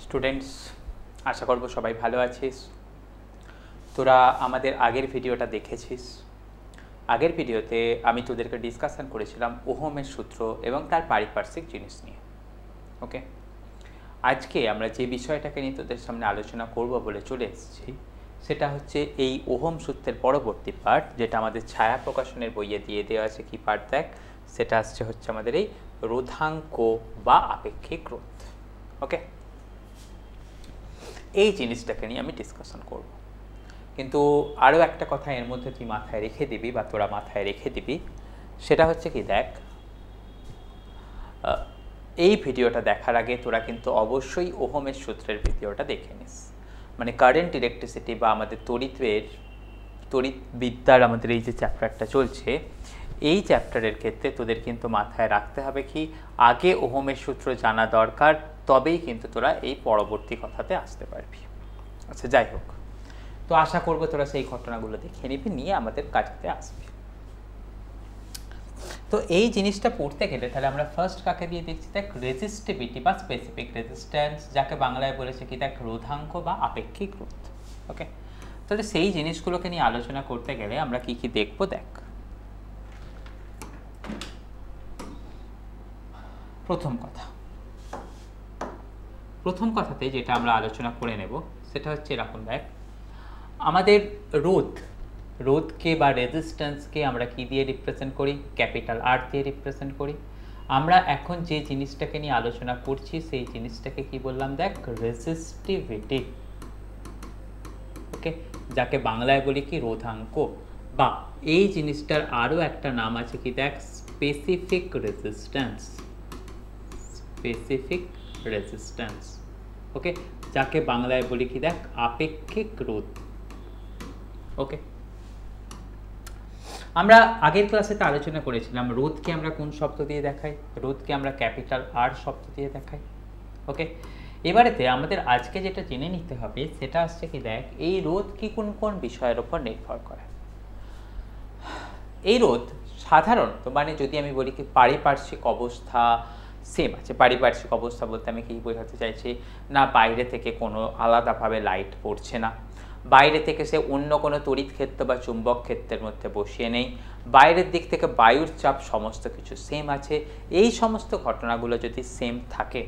Students, আশা করব সবাই ভালো আছিস। তোরা আমাদের আগের ভিডিওটা দেখেছিস। আগের ভিডিওতে আমি তোদেরকে ডিসকাশন করেছিলাম ওহমের সূত্র এবং তার পারিপার্শ্বিক জিনিস নিয়ে। ওকে, আজকে আমরা যে বিষয়টাকে নিয়ে তোদের সামনে আলোচনা করব বলে চলে এসেছি সেটা হচ্ছে এই ওহম সূত্রের পরবর্তী পার্ট, যেটা আমাদের ছায়া প্রকাশনের বইয়ে দিয়ে দেওয়া আছে। কি পার্ট দেখ, সেটা হচ্ছে আমাদের এই রোধাঙ্ক বা আপেক্ষিক রোধ। ওকে, এই জিনিসটাকে নিয়ে আমি ডিসকাশন করব, কিন্তু আরও একটা কথা এর মধ্যে তুই মাথায় রেখে দিবি বা তোরা মাথায় রেখে দিবি, সেটা হচ্ছে কি দেখ, এই ভিডিওটা দেখার আগে তোরা কিন্তু অবশ্যই ওহমের সূত্রের ভিডিওটা দেখে নিস। মানে কারেন্ট ইলেকট্রিসিটি বা আমাদের তড়িৎবিদ্যার আমাদের এই যে চ্যাপ্টারটা চলছে, এই চ্যাপ্টারের ক্ষেত্রে তোদের কিন্তু মাথায় রাখতে হবে কি আগে ওহমের সূত্র জানা দরকার, তবেই কিন্তু তোরা এই পরবর্তী কথাতে আসতে পারবি। আচ্ছা, যাই হোক, তো আশা করবো তোরা সেই ঘটনাগুলো দেখে নিবি, নিয়ে আমাদের কাজতে আসবি। তো এই জিনিসটা পড়তে গেলে তাহলে আমরা ফার্স্ট কাকে দিয়ে দেখছি, দেখ রেজিস্টিভিটি বা স্পেসিফিক রেজিস্ট্যান্স, যাকে বাংলায় বলেছে কি দেখ রোধাঙ্ক বা আপেক্ষিক রোধ। ওকে, তাহলে সেই জিনিসগুলোকে নিয়ে আলোচনা করতে গেলে আমরা কি কি দেখবো দেখ। প্রথম কথাতে যেটা আমরা আলোচনা করে নেব সেটা হচ্ছে এরকম, দেখ আমাদের রোধকে বা রেজিস্ট্যান্সকে আমরা কি দিয়ে রিপ্রেজেন্ট করি, ক্যাপিটাল আর দিয়ে রিপ্রেজেন্ট করি। আমরা এখন যে জিনিসটাকে নিয়ে আলোচনা করছি সেই জিনিসটাকে কি বললাম দেখ, রেজিস্টিভিটি। ওকে, যাকে বাংলায় বলি কি রোধাঙ্ক, বা এই জিনিসটার আরও একটা নাম আছে কি দেখ, স্পেসিফিক রেজিস্ট্যান্স। ওকে, যাকে বাংলায় বলি কি দেখ আপেক্ষিক রোধ। ওকে, আমরা আগের ক্লাসেতে আলোচনা করেছিলাম রোধকে আমরা কোন শব্দ দিয়ে দেখাই, রোধকে আমরা ক্যাপিটাল আর শব্দ দিয়ে দেখাই। ওকে, এবারেতে আমাদের আজকে যেটা জেনে নিতে হবে সেটা আসছে কি দেখ, এই রোধ কি কোন কোন বিষয়ের উপর নির্ভর করে। এই রোধ সাধারণত মানে যদি আমি বলি কি পারিপার্শ্বিক অবস্থা সেম আছে। পারিপার্শ্বিক অবস্থা বলতে আমি কি বোঝাতে চাইছি, না বাইরে থেকে কোনো আলাদাভাবে লাইট পড়ছে না, বাইরে থেকে সে অন্য কোনো তড়িৎ ক্ষেত্র বা চুম্বক ক্ষেত্রের মধ্যে বসিয়ে নেই, বাইরের দিক থেকে বায়ুর চাপ সমস্ত কিছু সেম আছে। এই সমস্ত ঘটনাগুলো যদি সেম থাকে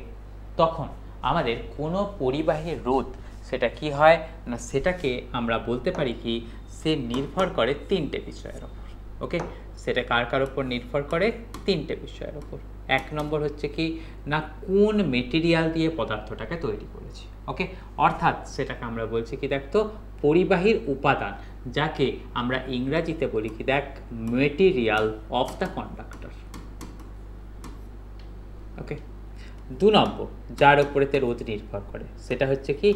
তখন আমাদের কোনো পরিবাহীর রোধ সেটা কি হয় না, সেটাকে আমরা বলতে পারি কি সে নির্ভর করে তিনটে বিষয়ের ওপর। ওকে, সেটা কার কার ওপর নির্ভর করে, তিনটে বিষয়ের ওপর। এক নম্বর হচ্ছে কি না কোন মেটেরিয়াল দিয়ে পদার্থটাকে তৈরি করেছে। ওকে, অর্থাৎ সেটাকে আমরা বলছি কি দেখ তো পরিবাহীর উপাদান, যাকে আমরা ইংরাজিতে বলি কি দেখ মেটেরিয়াল অফ দ্য কন্ডাক্টর। ওকে, দু নম্বর যার উপরেতে রোধ নির্ভর করে সেটা হচ্ছে কি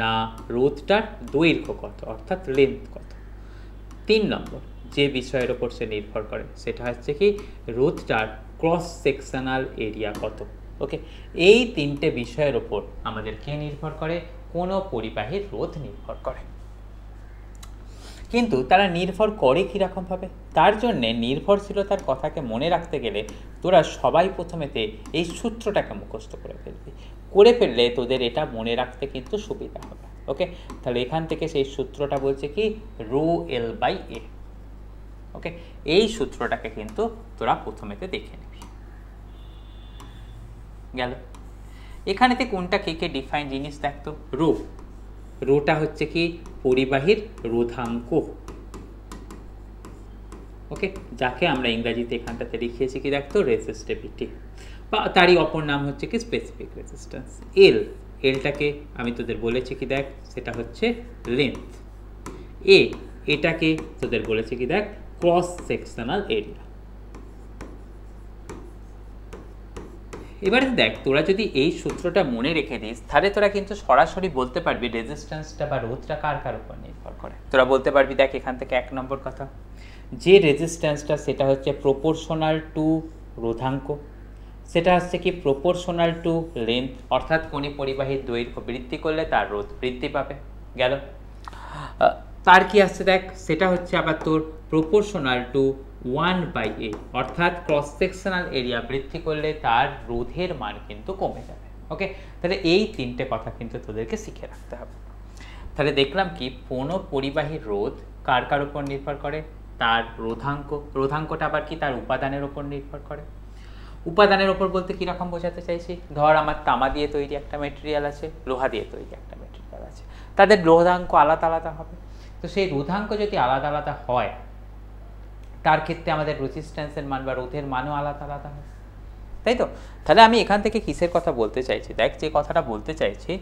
না রোধটার দৈর্ঘ্য কত, অর্থাৎ লেন্থ কত। তিন নম্বর যে বিষয়ের ওপর সে নির্ভর করে সেটা হচ্ছে কি রোধটার ক্রস সেকশনাল এরিয়া কত। ওকে, এই তিনটে বিষয়ের ওপর আমাদের কে নির্ভর করে, কোনো পরিবাহীর রোধ নির্ভর করে। কিন্তু তারা নির্ভর করে কীরকমভাবে, তার জন্যে নির্ভরশীলতার কথাকে মনে রাখতে গেলে তোরা সবাই প্রথমেতে এই সূত্রটাকে মুখস্থ করে ফেললে তোদের এটা মনে রাখতে কিন্তু সুবিধা হবে। ওকে, তাহলে এখান থেকে সেই সূত্রটা বলছে কি রো এল বাই এ। ওকে, এই সূত্রটাকে কিন্তু তোরা প্রথমেতে দেখে নিবি। গেল, এখানেতে কোনটা কে কে ডিফাইন জিনিস দেখতো, রোটা হচ্ছে কি পরিবাহীর রোধাঙ্ক। ওকে, যাকে আমরা ইংরাজিতে এখানটাতে লিখিয়েছি কি দেখতো রেজিস্টিভিটি, বা তারই অপর নাম হচ্ছে কি স্পেসিফিক রেজিস্ট্যান্স। এলটাকে আমি তোদের বলেছি কি দেখ সেটা হচ্ছে লেন্থ। এটাকে তোদের বলেছি কি দেখ ক্রস সেকশনাল এরিয়া। এবারে দেখ তোরা যদি এই সূত্রটা মনে রেখে দিস তাহলে তোরা কিন্তু সরাসরি বলতে পারবি রেজিস্ট্যান্সটা বা রোধটা কার কার উপর নির্ভর করে। তোরা বলতে পারবি দেখ এখান থেকে এক নম্বর কথা, যে রেজিস্ট্যান্সটা সেটা হচ্ছে প্রপোর্শনাল টু রোধাঙ্ক, সেটা হচ্ছে কি প্রপোর্শনাল টু লেন্থ, অর্থাৎ কোনো পরিবাহীর দৈর্ঘ্য বৃদ্ধি করলে তার রোধ বৃদ্ধি পাবে। গেল, তার কি আসছে দেখ সেটা হচ্ছে আবার তোর প্রপোর্শনাল টু 1/a, অর্থাৎ ক্রস সেকশনাল এরিয়া বৃদ্ধি করলে তার রোধের মান কিন্তু কমে যাবে। ওকে, তাহলে এই তিনটে কথা কিন্তু তোদেরকে শিখে রাখতে হবে। তাহলে দেখলাম কি কোনো পরিবাহীর রোধ কার কার উপর নির্ভর করে, তার রোধাঙ্ক, রোধাঙ্কটা আবার কি তার উপাদানের উপর নির্ভর করে। উপাদানের উপর বলতে কীরকম বোঝাতে চাইছি, ধর আমার তামা দিয়ে তৈরি একটা মেটেরিয়াল আছে, লোহা দিয়ে তৈরি একটা মেটেরিয়াল আছে, তাদের রোধাঙ্ক আলাদা আলাদা হবে। তো সেই রোধাঙ্ক যদি আলাদা আলাদা হয় তার ক্ষেত্রে আমাদের রেজিস্ট্যান্সের মান বা রোধের মানও আলাদা আলাদা হবে, তাই তো? তাহলে আমি এখান থেকে কিসের কথা বলতে চাইছি, দেখ যে কথাটা বলতে চাইছি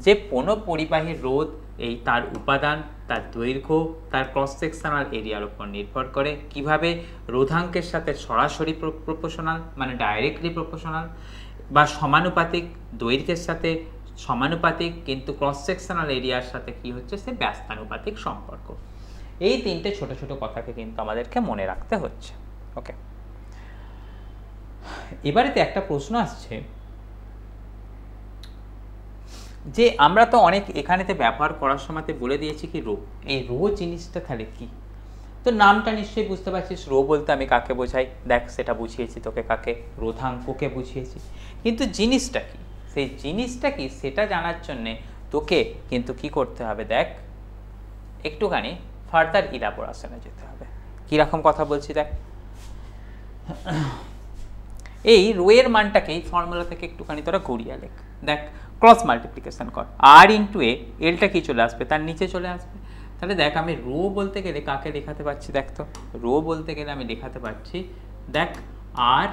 যে কোনো পরিবাহীর রোধ এই তার উপাদান, তার দৈর্ঘ্য, তার ক্রস সেকশনাল এরিয়ার উপর নির্ভর করে। কিভাবে রোধাঙ্কের সাথে সরাসরি প্রপোর্শনাল মানে ডাইরেক্টলি প্রপোর্শনাল, বা সমানুপাতিক, দৈর্ঘ্যের সাথে সমানুপাতিক কিন্তু ক্রস সেকশনাল এরিয়ার সাথে কি হচ্ছে সে ব্যস্তানুপাতিক সম্পর্ক। এই তিনটে ছোট ছোট কথাকে কিন্তু আমাদেরকে মনে রাখতে হচ্ছে। ওকে, এবারেতে একটা প্রশ্ন আসছে যে আমরা তো অনেক এখানেতে ব্যবহার করার সময়তে বলে দিয়েছি কি রো, এই রো জিনিসটা তাহলে কি? তো নামটা নিশ্চয়ই বুঝতে পারছিস, রো বলতে আমি কাকে বোঝাই, দেখ সেটা বুঝিয়েছি তোকে, কাকে, রোধাঙ্ককে বুঝিয়েছি। কিন্তু জিনিসটা কি, সেই জিনিসটা কি সেটা জানার জন্যে তোকে কিন্তু কি করতে হবে, দেখ একটুখানি ফার্দার ইলাবোরেশনে যেতে হবে। কীরকম কথা বলছি দেখ, এই রো এর মানটাকে এই ফর্মুলা থেকে একটুখানি তোরা ঘুরিয়ে লেখ। দেখ ক্রস মাল্টিপ্লিকেশন কর, আর ইন্টু এ, এলটা কি চলে আসবে তার নিচে চলে আসবে। তাহলে দেখ আমি রো বলতে গেলে কাকে লেখাতে পারছি, দেখ তো রো বলতে গেলে আমি লেখাতে পারছি দেখ আর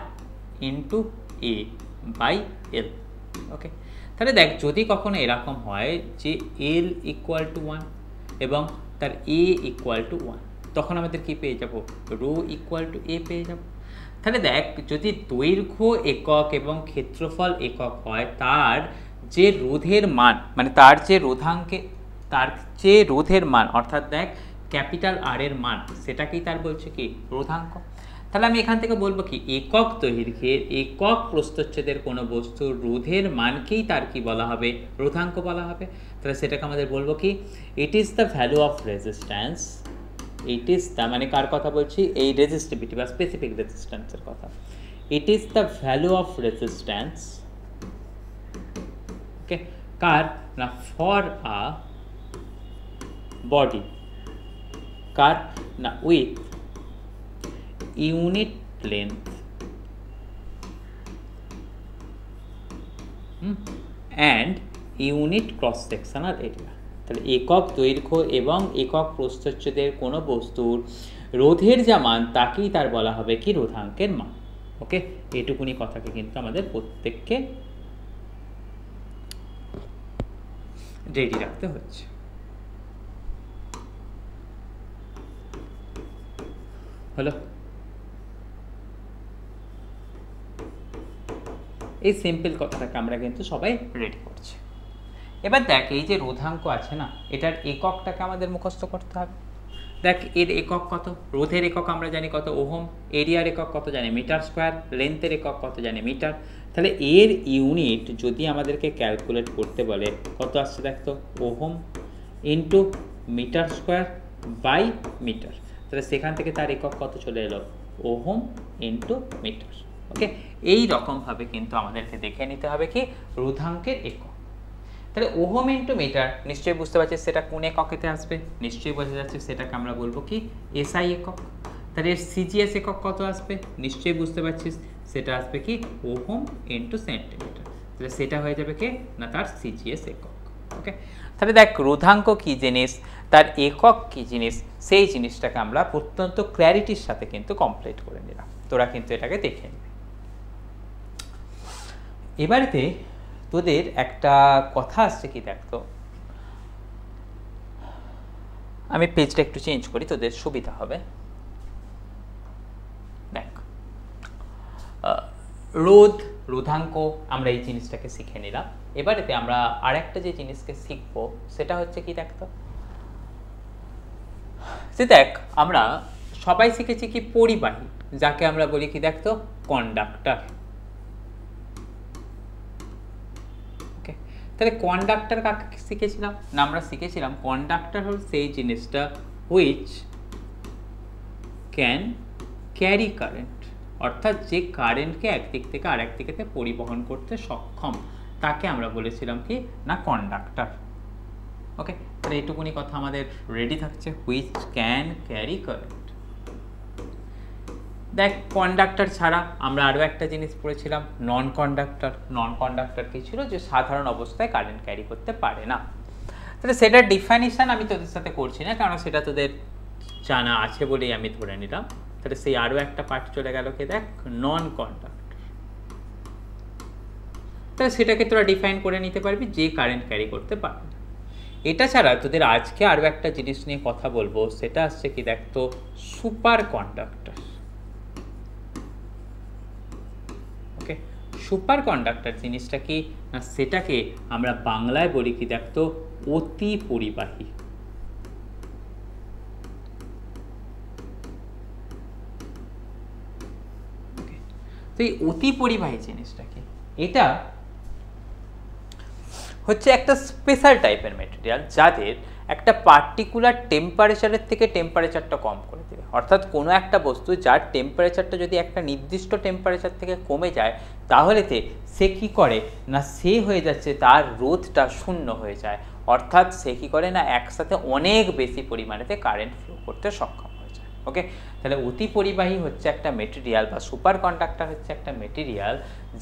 ইন্টু এ বাই এল। ওকে, তাহলে দেখ যদি কখনো এরকম হয় যে এল ইকুয়াল টু 1 এবং তার এ ইকুয়াল টু 1, তখন আমাদের কি পেয়ে যাব, রো ইকুয়াল টু এ পেয়ে যাব। তাহলে দেখ যদি দৈর্ঘ্য একক এবং ক্ষেত্রফল একক হয়, তার যে রোধের মান মানে তার যে রোধাঙ্কে, তার যে রোধের মান অর্থাৎ দেখ ক্যাপিটাল আর এর মান, সেটাকেই তার বলছে কি রোধাঙ্ক। তাহলে আমি এখান থেকে বলবো কি একক দৈর্ঘ্যের একক প্রস্থচ্ছেদের কোনো বস্তুর রোধের মানকেই তার কি বলা হবে, রোধাঙ্ক বলা হবে। তাহলে সেটাকে আমাদের বলবো কি, ইট is the value of resistance, it is the মানে কার কথা বলছি, এই রেজিস্টিভিটি বা স্পেসিফিক রেজিস্ট্যান্সের কথা। It is the value of resistance, okay, কার না ফর আ বডি, কার না with unit length and unit cross sectional area. তাহলে একক দৈর্ঘ্য এবং একক প্রস্থচ্ছেদের কোনো বস্তুর রোধের যা মান তাকেই তার বলা হবে কি রোধাঙ্কের মান। ওকে, এটুকুনি কথাকে কিন্তু আমাদের প্রত্যেককে রেডি রাখতে হচ্ছে। হলো, এই সিম্পল কথাটাকে আমরা কিন্তু সবাই রেডি করছি। এবার দেখ এই যে রোধাঙ্ক আছে না, এটার এককটাকে আমাদের মুখস্থ করতে হবে। দেখ এর একক কত, রোধের একক আমরা জানি কত ওহম, এরিয়ার একক কত জানি মিটার স্কোয়ার, লেন্থের একক কত জানি মিটার। তাহলে এর ইউনিট যদি আমাদেরকে ক্যালকুলেট করতে বলে কত আসছে দেখ তো, ohm into metre square by metre. তাহলে সেখান থেকে তার একক কত চলে এলো, ওহম ইন্টু মিটার। ওকে, এই রকমভাবে কিন্তু আমাদেরকে দেখে নিতে হবে কি রোধাঙ্কের একক। তাহলে ওহম ইন্টু মিটার নিশ্চয়ই বুঝতে পারছিস সেটা কোন এককেতে আসবে, নিশ্চয়ই বোঝা যাচ্ছে সেটাকে আমরা বলবো কি এসআই একক। তাহলে এর সিজিএস একক কত আসবে, নিশ্চয়ই বুঝতে পারছিস সেটা আসবে কি ওহম ইন্টু সেন্টিমিটার। তাহলে সেটা হয়ে যাবে কি না তার সিজিএস একক। ওকে, তাহলে দেখ রোধাঙ্ক কি জিনিস, তার একক কি জিনিস, সেই জিনিসটাকে আমরা অত্যন্ত ক্ল্যারিটির সাথে কিন্তু কমপ্লিট করে নিলাম। তোরা কিন্তু এটাকে দেখে নিবি। এবারেতে তোদের একটা কথা আসছে কি দেখতো, আমি পেজটা একটু চেঞ্জ করি তোদের সুবিধা হবে। দেখ রোধ, রোধাঙ্ক আমরা এই জিনিসটাকে শিখে নিলাম। এবারেতে আমরা আরেকটা যে জিনিসকে শিখবো সেটা হচ্ছে কি দেখতো, সে দেখ আমরা সবাই শিখেছি কি পরিবাহী, যাকে আমরা বলি কি দেখতো কন্ডাক্টর। তাহলে কন্ডাক্টর কাকে শিখেছিলাম না, আমরা শিখেছিলাম কন্ডাক্টর হল সেই জিনিসটা হুইচ ক্যান ক্যারি কারেন্ট, অর্থাৎ যে কারেন্টকে একদিক থেকে আরেক দিকে পরিবহন করতে সক্ষম, তাকে আমরা বলেছিলাম কি না কন্ডাক্টর। ওকে, তাহলে এইটুকুনি কথা আমাদের রেডি থাকছে, হুইচ ক্যান ক্যারি কারেন্ট। দেখ কন্ডাক্টর ছাড়া আমরা আরও একটা জিনিস পড়েছিলাম নন কন্ডাক্টর। নন কন্ডাক্টর কি ছিল, যে সাধারণ অবস্থায় কারেন্ট ক্যারি করতে পারে না। তাহলে সেটার ডিফাইনিশন আমি তোদের সাথে করছি না, কারণ সেটা তোদের জানা আছে বলেই আমি ধরে নিলাম। তাহলে সেই আরও একটা পার্ট চলে গেল কি, দেখ নন কন্ডাক্টর। তাহলে সেটাকে তোরা ডিফাইন করে নিতে পারবি, যে কারেন্ট ক্যারি করতে পারবে না। এটা ছাড়া তোদের আজকে আরও একটা জিনিস নিয়ে কথা বলবো, সেটা আসছে কি দেখ তো সুপার কন্ডাক্টর। ওকে, সুপার কন্ডাক্টর জিনিসটা কি না, সেটাকে আমরা বাংলায় বলি কি দেখ তো অতি পরিবাহী। তো এই অতি পরিবাহী জিনিসটা কি, এটা হচ্ছে একটা স্পেশাল টাইপের মেটেরিয়াল যাদের একটা পার্টিকুলার টেম্পারেচারের থেকে টেম্পারেচারটা কম করে দেবে। অর্থাৎ কোনো একটা বস্তু যার টেম্পারেচারটা যদি একটা নির্দিষ্ট টেম্পারেচার থেকে কমে যায়, তাহলেতে সে কী করে না, সে হয়ে যাচ্ছে তার রোধটা শূন্য হয়ে যায়। অর্থাৎ সে কী করে না, একসাথে অনেক বেশি পরিমাণেতে কারেন্ট ফ্লো করতে সক্ষম হয়ে যায়। ওকে, তাহলে অতি পরিবাহী হচ্ছে একটা মেটেরিয়াল বা সুপার কন্ডাক্টর হচ্ছে একটা মেটেরিয়াল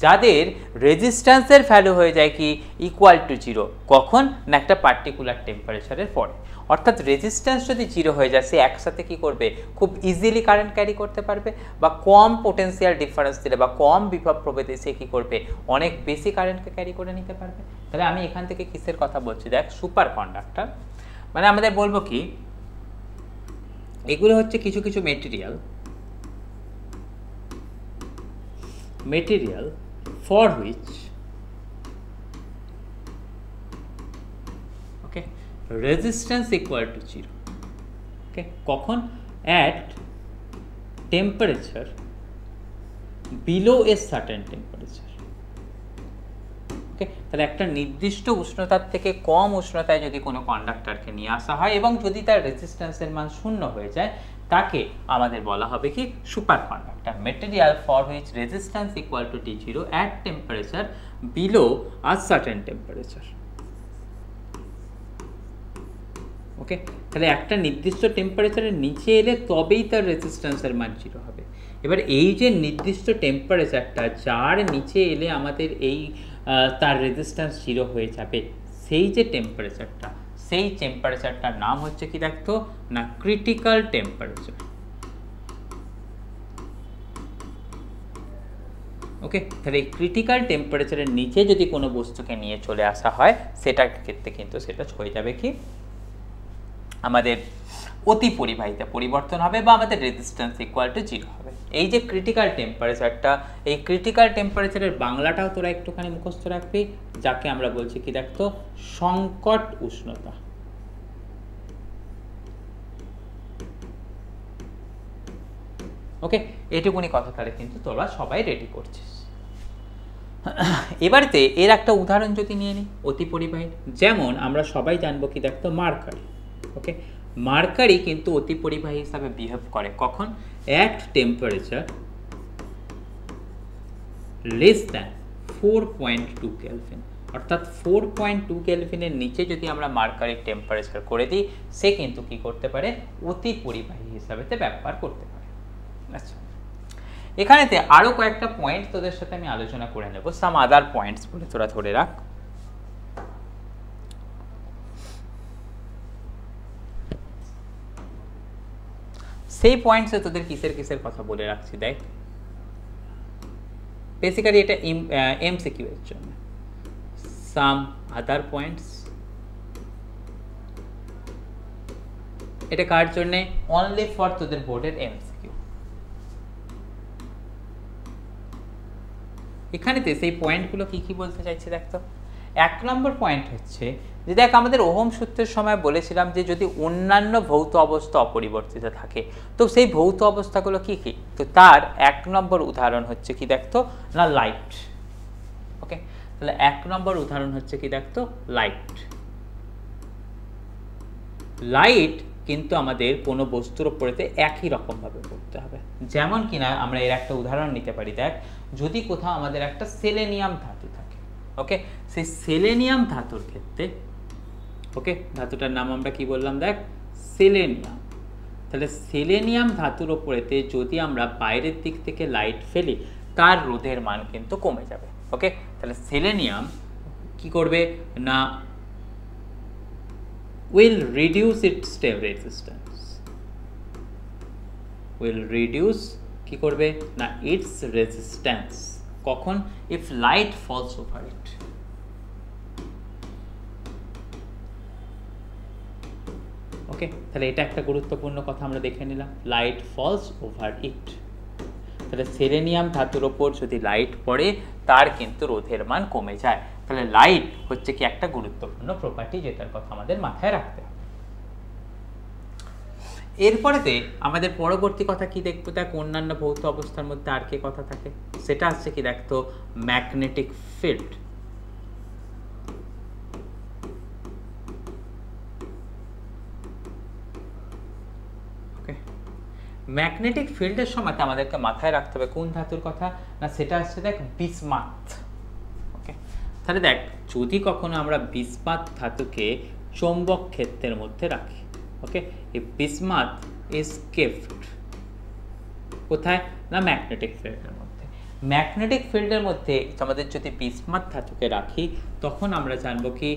যাদের রেজিস্ট্যান্সের ভ্যালু হয়ে যায় কি ইকুয়াল টু 0। কখন না, একটা পার্টিকুলার টেম্পারেচারের পরে। অর্থাৎ রেজিস্ট্যান্স যদি 0 হয়ে যায়, সে একসাথে কি করবে, খুব ইজিলি কারেন্ট ক্যারি করতে পারবে, বা কম পোটেন্সিয়াল ডিফারেন্স দিলে বা কম বিভব প্রভেদে সে কী করবে, অনেক বেশি কারেন্টকে ক্যারি করে নিতে পারবে। তাহলে আমি এখান থেকে কিসের কথা বলছি, দেখ সুপার কন্ডাক্টর মানে আমাদের বলবো কি, এগুলো হচ্ছে কিছু কিছু material for which okay resistance equal to 0. okay, কখন at temperature below a certain temperature. ওকে, তাহলে একটা নির্দিষ্ট উষ্ণতার থেকে কম উষ্ণতায় যদি কোনো কন্ডাক্টরকে নিয়ে আসা হয় এবং যদি তার রেজিস্ট্যান্সের মান 0 হয়ে যায়, তাকে আমাদের বলা হবে কি superconductor. Material for which resistance equal to T0 at temperature below a certain temperature. Okay, তাহলে একটা নির্দিষ্ট টেম্পারেচারের নিচে এলে তবেই তার রেজিস্ট্যান্সের মান 0 হবে। এবার এই যে নির্দিষ্ট টেম্পারেচারটা যার নিচে এলে আমাদের এই তার রেজিস্ট্যান্স 0 হয়ে যাবে, সেই যে টেম্পারেচারটা, সেই টেম্পারেচারটার নাম হচ্ছে কি দেখতো না ক্রিটিক্যাল টেম্পারেচার। ওকে, তাহলে এই ক্রিটিক্যাল টেম্পারেচারের নিচে যদি কোনো বস্তুকে নিয়ে চলে আসা হয়, সেটার ক্ষেত্রে কিন্তু সেটা হয়ে যাবে কি আমাদের অতি পরিবাহিতে পরিবর্তন হবে, বা আমাদের রেজিস্ট্যান্স ইকুয়াল টু 0 হবে। এই যে ক্রিটিক্যাল টেম্পারেচারটা, এই ক্রিটিক্যাল টেম্পারেচারের বাংলাটাও তোরা একটুখানি মুখস্থ রাখবি, যাকে আমরা বলছি কি দেখতো সংকট উষ্ণতা। ওকে, এটুকুনি কথা তাহলে কিন্তু তোরা সবাই রেডি করছিস। এবারেতে এর একটা উদাহরণ যদি নিয়ে নিই অতি পরিবাহী, যেমন আমরা সবাই জানবো কি দেখতো মার্কারি। ওকে, মার্কারি কিন্তু অতি পরিবাহী হিসাবে বিহেভ করে কখন, at temperature less than 4.2 kelvin. অর্থাৎ 4.2 কেলভিনের নিচে যদি আমরা মার্কারির টেম্পারেচার করে দিই, সে কিন্তু কি করতে পারে, অতি পরিবাহী হিসাবে ব্যবহার করতে পারে। আচ্ছা, এখানেতে আরো কয়েকটা পয়েন্ট তোদের সাথে আমি আলোচনা করে নেব, সাম আদার পয়েন্টস বলে তোরা ধরে রাখ। সেই পয়েন্টসে তোদের কিসের কিসের কথা বলে রাখছি দেখ, বেসিক্যালি এটা এমসিকিউ এর জন্য। সাম আদার পয়েন্টস, এটা কার জন্য, অনলি ফর তোদের বোর্ডের এমসিকিউ। এখানেতে সেই পয়েন্টগুলো কি কি বলতে চাইছে দেখতো। 1 নম্বর পয়েন্ট হচ্ছে যে দেখ আমাদের ওহম সূত্রের সময় বলেছিলাম যে যদি অন্যান্য ভৌত অবস্থা অপরিবর্তিত থাকে, তো সেই ভৌত অবস্থাগুলো কি কি, তো তার 1 নম্বর উদাহরণ হচ্ছে কি দেখতো না লাইট। ওকে, তাহলে 1 নম্বর উদাহরণ হচ্ছে কি দেখতো লাইট। লাইট কিন্তু আমাদের কোনো বস্তুর উপরেতে একই রকম ভাবে পড়তে হবে। যেমন কিনা আমরা এর একটা উদাহরণ নিতে পারি, দেখ যদি কোথাও আমাদের একটা সেলেনিয়াম ধাতু থাকে, ওকে, সেই সেলেনিয়াম ধাতুর ক্ষেত্রে, ওকে, ধাতুটার নাম আমরা কি বললাম দেখ, সেলেনিয়াম। তাহলে সেলেনিয়াম ধাতুর ওপরেতে যদি আমরা বাইরের দিক থেকে লাইট ফেলি, তার রোধের মান কিন্তু কমে যাবে। ওকে, তাহলে সেলেনিয়াম কি করবে না, will reduce its step resistance, will reduce কি করবে না its resistance, কখন, if light falls over it। ওকে, তাহলে এটা একটা গুরুত্বপূর্ণ কথা আমরা দেখে নিলাম, লাইট ফলস ওভার ইট। তাহলে সেলেনিয়াম ধাতুর ওপর যদি লাইট পড়ে তার কিন্তু রোধের মান কমে যায়। তাহলে লাইট হচ্ছে কি একটা গুরুত্বপূর্ণ প্রপার্টি, যেটার কথা আমাদের মাথায় রাখতে হবে। এরপরেতে আমাদের পরবর্তী কথা কি দেখবো, দেখ অন্যান্য ভৌত অবস্থার মধ্যে আর কি কথা থাকে, সেটা হচ্ছে কি দেখতো ম্যাগনেটিক ফিল্ড। ম্যাগনেটিক ফিল্ডের সময় আমাদেরকে মাথায় রাখতে হবে কোন ধাতুর কথা না, সেটা হচ্ছে দেখ বিসমাথ। ওকে, তাহলে দেখ যদি কখনো আমরা বিসমাথ ধাতুকে চৌম্বক ক্ষেত্রের মধ্যে রাখি, ওকে, এই বিসমাথ ইজ কেপ্ট কোথায় না ম্যাগনেটিক ফিল্ডের মধ্যে। ম্যাগনেটিক ফিল্ডের মধ্যে আমাদের যদি বিসমাথ ধাতুকে রাখি, তখন আমরা জানবো কি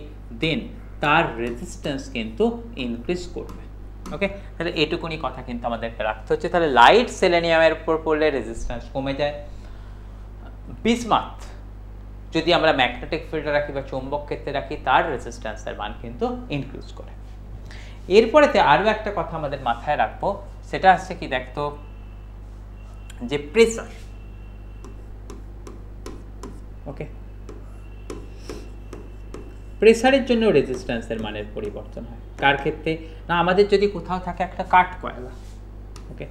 দেন তার রেজিস্ট্যান্স কিন্তু ইনক্রিজ করবে। ওকে, তাহলে এটুকুনি কথা কিন্তু আমাদেরকে রাখতে হচ্ছে। তাহলে লাইট সেলেনিয়ামের উপর পড়লে রেজিস্ট্যান্স কমে যায়, বিসমাথ যদি আমরা ম্যাগনেটিক ফিল্ডে রাখি বা চৌম্বক ক্ষেত্রে রাখি, তার রেজিস্ট্যান্সের মান কিন্তু ইনক্রিজ করে। এরপরেতে আরও একটা কথা আমাদের মাথায় রাখবো, সেটা হচ্ছে কি দেখতো যে প্রেসার। ওকে, প্রেসারের জন্য রেজিস্ট্যান্সের মানের পরিবর্তন হয় কার ক্ষেত্রে না, আমাদের যদি কোথাও থাকে একটা কাঠ কয়লা, ওকে,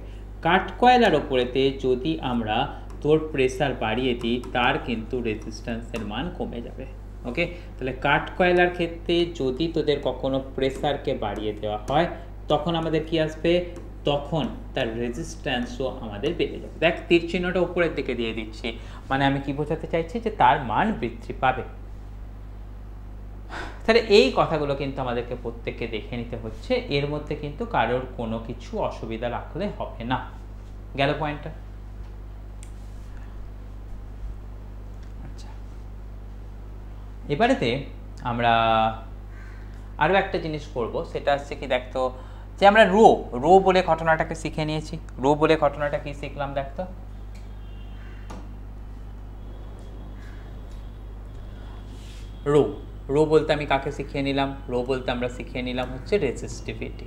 কাঠ কয়লার ওপরেতে যদি আমরা তোর প্রেসার বাড়িয়ে দিই, তার কিন্তু রেজিস্ট্যান্সের মান কমে যাবে। ওকে, তাহলে কাঠ কয়লার ক্ষেত্রে যদি তোদের কখনো প্রেসারকে বাড়িয়ে দেওয়া হয়, তখন আমাদের কি আসবে, তখন তার রেজিস্ট্যান্সও আমাদের বেড়ে যাবে। দেখ তীর চিহ্নটা উপরের দিকে দিয়ে দিচ্ছি, মানে আমি কি বোঝাতে চাইছি যে তার মান বৃদ্ধি পাবে। তাহলে এই কথাগুলো কিন্তু আমাদেরকে প্রত্যেককে দেখে নিতে হচ্ছে, এর মধ্যে কিন্তু কারোর কোনো কিছু অসুবিধা রাখলে হবে না। গেল পয়েন্টটা? আচ্ছা, এবারেতে আমরা আরও একটা জিনিস করব, সেটা হচ্ছে কি দেখতো যে আমরা রো বলে ঘটনাটাকে শিখে নিয়েছি। রো বলে ঘটনাটা কি শিখলাম দেখতো, রো বলতে আমি কাকে শিখিয়ে নিলাম, রো বলতে আমরা শিখিয়ে নিলাম হচ্ছে রেজিস্টিভিটি।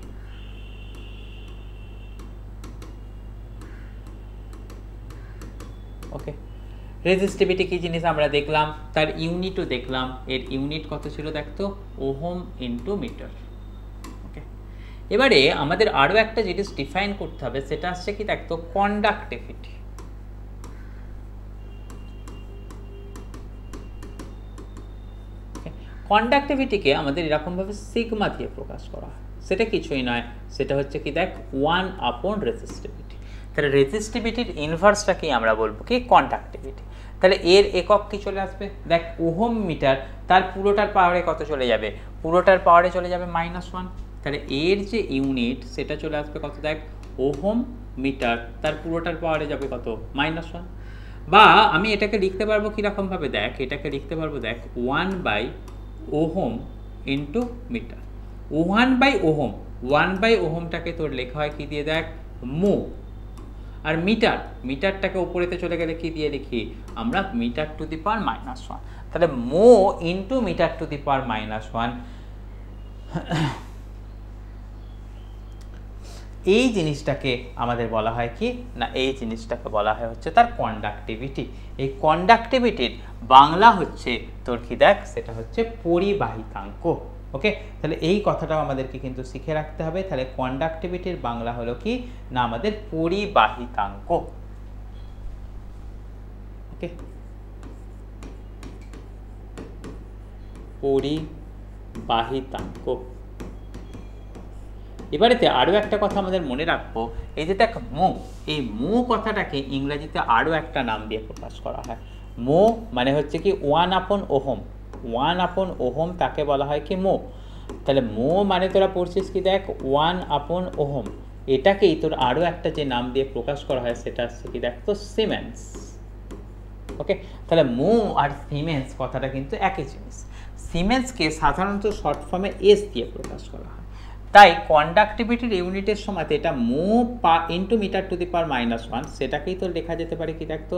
ওকে, রেজিস্টিভিটি কি জিনিস আমরা দেখলাম, তার ইউনিটও দেখলাম, এর ইউনিট কত ছিল দেখতো ওহম ইনটু মিটার। ওকে, এবারে আমাদের আরও একটা জিনিস ডিফাইন করতে হবে, সেটা হচ্ছে কি দেখতো কন্ডাক্টিভিটি। কন্ডাক্টিভিটিকে আমাদের এরকমভাবে সিগমা দিয়ে প্রকাশ করা হয়, সেটা কিছুই নয়, সেটা হচ্ছে কি দেখ 1/, রেজিস্টিভিটি। তাহলে রেজিস্টিভিটির ইনভার্সটা কি আমরা বলবো কি কন্ডাক্টিভিটি। তাহলে এর একক কি চলে আসবে দেখ ওহম মিটার, তার পুরোটার পাওয়ারে কত চলে যাবে, পুরোটার পাওয়ারে চলে যাবে -1। তাহলে এর যে ইউনিট সেটা চলে আসবে কত দেখ ওহম মিটার, তার পুরোটার পাওয়ারে যাবে কত -1। বা আমি এটাকে লিখতে পারবো কীরকমভাবে দেখ, এটাকে লিখতে পারবো দেখ 1/ওহম ইন্টু মিটার। 1/ওহম, 1/ওহমটাকে তোর লেখা হয় কি দিয়ে দেখ মো, আর মিটারটাকে উপরেতে চলে গেলে কি দিয়ে লিখি আমরা মিটার টু দি পাওয়ার -1। তাহলে মো into metre to the power -1, এই জিনিসটাকে আমাদের বলা হয় কি না, এই জিনিসটাকে বলা হয় হচ্ছে তার কন্ডাক্টিভিটি। এই কন্ডাক্টিভিটির বাংলা হচ্ছে তোর কি দেখ সেটা হচ্ছে পরিবাহিতাঙ্ক। ওকে, তাহলে এই কথাটাও আমাদেরকে কিন্তু শিখে রাখতে হবে। তাহলে কন্ডাক্টিভিটির বাংলা হলো কি না আমাদের পরিবাহিতাঙ্ক। ওকে, পরিবাহিতাঙ্ক। এবারেতে আরও একটা কথা আমাদের মনে রাখবো, এই যে দেখ মো, এই মো কথাটাকে ইংরেজিতে আরও একটা নাম দিয়ে প্রকাশ করা হয়। মো মানে হচ্ছে কি 1/ওহম, 1/ওহম তাকে বলা হয় কি মো। তাহলে মো মানে তোরা পড়ছিস কি দেখ 1/ওহম, এটাকেই তোর আরও একটা যে নাম দিয়ে প্রকাশ করা হয় সেটা হচ্ছে কি দেখ তো সিমেন্স। ওকে, তাহলে মো আর সিমেন্স কথাটা কিন্তু একই জিনিস। সিমেন্সকে সাধারণত শর্ট ফর্মে এস দিয়ে প্রকাশ করা হয়, তাই কন্ডাক্টিভিটির ইউনিটের সময় এটা mho into metre to the power -1, সেটাকেই তো লেখা যেতে পারে কি দেখতো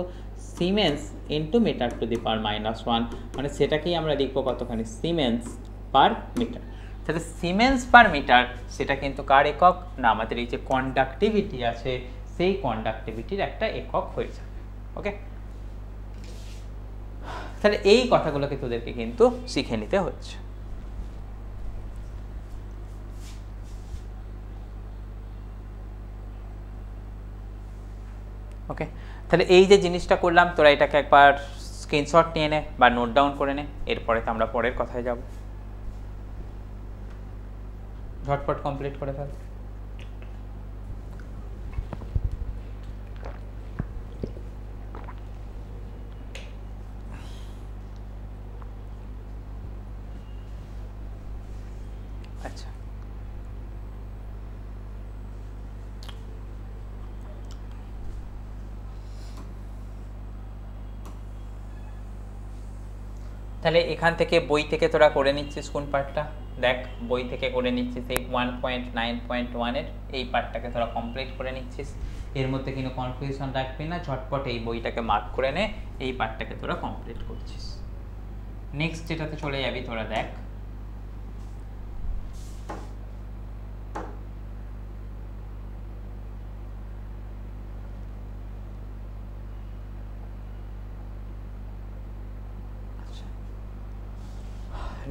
siemens into metre to the power -1, মানে সেটাকেই আমরা লিখবো কতখানি সিমেন্স পার মিটার। তাহলে সিমেন্স পার মিটার সেটা কিন্তু কার একক না আমাদের এই যে কন্ডাক্টিভিটি আছে সেই কন্ডাক্টিভিটির একটা একক হয়ে যাবে। ওকে, তাহলে এই কথাগুলোকে তোদেরকে কিন্তু শিখে নিতে হচ্ছে। ওকে, তাহলে এই যে জিনিসটা করলাম তোরা এটাকে একবার স্ক্রিনশট নিয়ে নে বা নোট ডাউন করে নে, এরপরে তো আমরা পরের কথায় যাব। ঝটপট কমপ্লিট করে ফেল। আচ্ছা, তাহলে এখান থেকে বই থেকে তোরা করে নিচ্ছিস কোন পার্টটা দেখ, বই থেকে করে নিচ্ছিস এই 1.9.1 এর এই পার্টটাকে তোরা কমপ্লিট করে নিচ্ছিস। এর মধ্যে কিন্তু কনফিউশন রাখবি না, ঝটপট এই বইটাকে মার্ক করে নে, এই পার্টটাকে তোরা কমপ্লিট করছিস। নেক্সট যেটাতে চলে যাবি তোরা দেখ,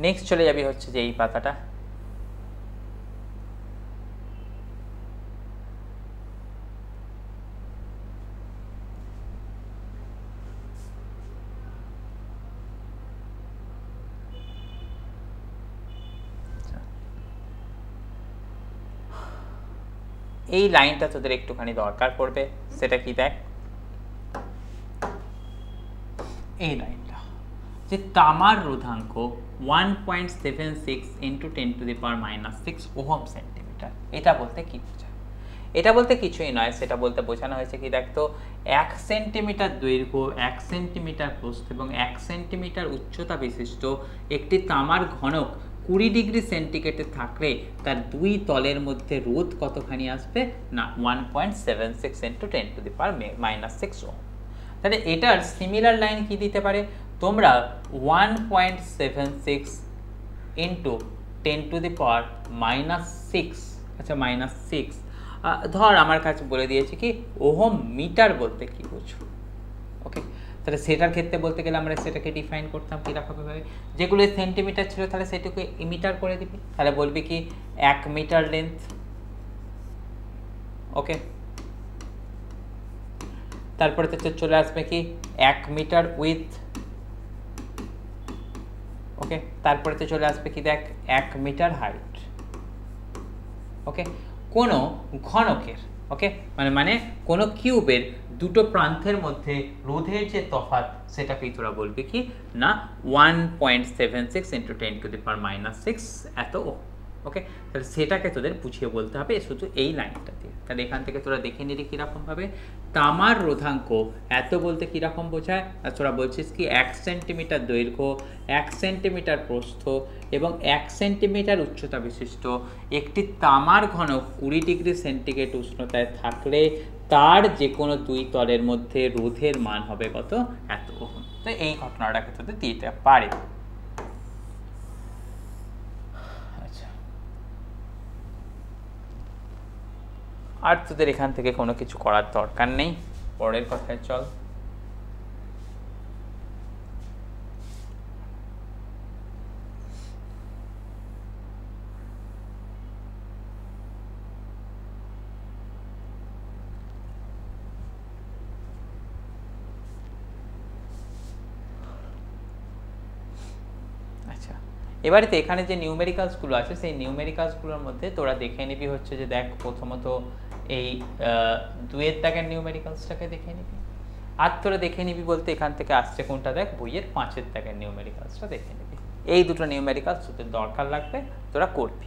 নেক্সট চলে যাবি হচ্ছে যে এই পাতাটা, এই লাইনটা তোদের একটুখানি দরকার পড়বে, সেটা কি দেখ এই লাইনটা যে তামার রোধাঙ্ক 1.76 ইন্টু 10⁻⁻6 ওহম সেন্টিমিটার, এটা বলতে কি বোঝায়? এটা বলতে কিছুই নয়, সেটা বলতে বোঝানো হয়েছে কি দেখতো 1 সেন্টিমিটার দৈর্ঘ্য, 1 সেন্টিমিটার প্রস্থ এবং 1 সেন্টিমিটার উচ্চতা বিশিষ্ট একটি তামার ঘনক 20 ডিগ্রি সেন্টিগ্রেডে থাকলে তার দুই তলের মধ্যে রোধ কতখানি আসবে না 1.76 ইন্টু 10⁻⁻6 ওহম। তাহলে এটার সিমিলার লাইন কি দিতে পারে তোমরা 1.76 ইন্টু 10⁻⁻6, আচ্ছা -6, ধর আমার কাছে বলে দিয়েছে কি ওহম মিটার বলতে কি বুঝো। ওকে, তাহলে সেটার ক্ষেত্রে বলতে গেলে আমরা সেটাকে ডিফাইন করতাম কীরকমভাবে, যেগুলো সেন্টিমিটার ছিল তাহলে সেটুকু মিটার করে দিবি, তাহলে বলবি কি 1 মিটার লেন্থ। ওকে, তারপরে তো চলে আসবে কি 1 মিটার উইথ। ওকে, তারপরে তো চলে আসবে কি দেখ 1 মিটার হাইট। ওকে, কোনো ঘনকের, ওকে মানে কোনো কিউবের দুটো প্রান্তের মধ্যে রোধের যে তফাৎ সেটাকেই তোরা বলবি কি না 1.76 ইন্টু 10⁻⁻6 এত ওহম। ওকে, তাহলে সেটাকে তোদের বুঝিয়ে বলতে হবে শুধু এই লাইনটা দিয়ে। তাহলে এখান থেকে তোরা দেখে নিলি কীরকমভাবে তামার রোধাঙ্ক এত বলতে কীরকম বোঝায়, আর তোরা বলছিস কি 1 সেন্টিমিটার দৈর্ঘ্য, 1 সেন্টিমিটার প্রস্থ এবং 1 সেন্টিমিটার উচ্চতা বিশিষ্ট একটি তামার ঘনক 20 ডিগ্রি সেন্টিগ্রেড উষ্ণতায় থাকলে তার যে কোনো দুই তলের মধ্যে রোধের মান হবে কত এত ওহম। তো এই ঘটনাটাকে তোদের দিতে পারে। আর তোদের এখান থেকে কোনো কিছু করার দরকার নেই, পরের কথায় চল। আচ্ছা, এবারেতে এখানে যে নিউমেরিক্যালসগুলো আছে সেই নিউমেরিক্যালসগুলোর মধ্যে তোরা দেখে নিবি হচ্ছে যে দেখ প্রথমত এই 2-এর দাগের নিউমেরিক্যালসটাকে দেখে নিবি, আর তোরা দেখে নিবি বলতে এখান থেকে আসছে কোনটা দেখ বইয়ের 5-এর দাগের নিউমেরিক্যালসটা দেখে নিবি। এই দুটো নিউমেরিক্যালস তোদের দরকার লাগবে, তোরা করবি।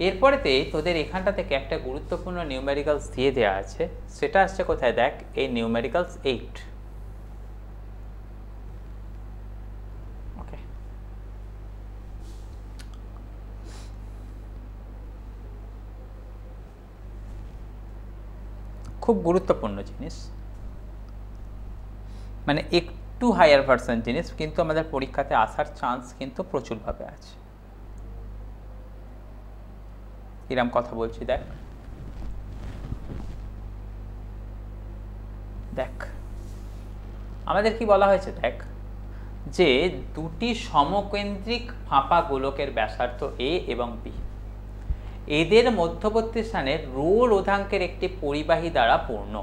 এরপরেতে তোদের এখানটা থেকে একটা গুরুত্বপূর্ণ নিউমেরিক্যালস দিয়ে দেওয়া আছে, সেটা আসছে কোথায় দেখ, এই নিউমেরিক্যালস 8। ওকে, খুব গুরুত্বপূর্ণ জিনিস, মানে একটু হায়ার ভার্সন জিনিস, কিন্তু আমাদের পরীক্ষাতে আসার চান্স কিন্তু প্রচুরভাবে আছে। এরকম কথা বলছি, দেখ দেখ আমাদের কি বলা হয়েছে, দেখ যে দুটি সমকেন্দ্রিক ফাঁপা গোলকের ব্যাসার্ধ a এবং b, এদের মধ্যবর্তী স্থানে রো রোধাঙ্কের একটি পরিবাহী দ্বারা পূর্ণ।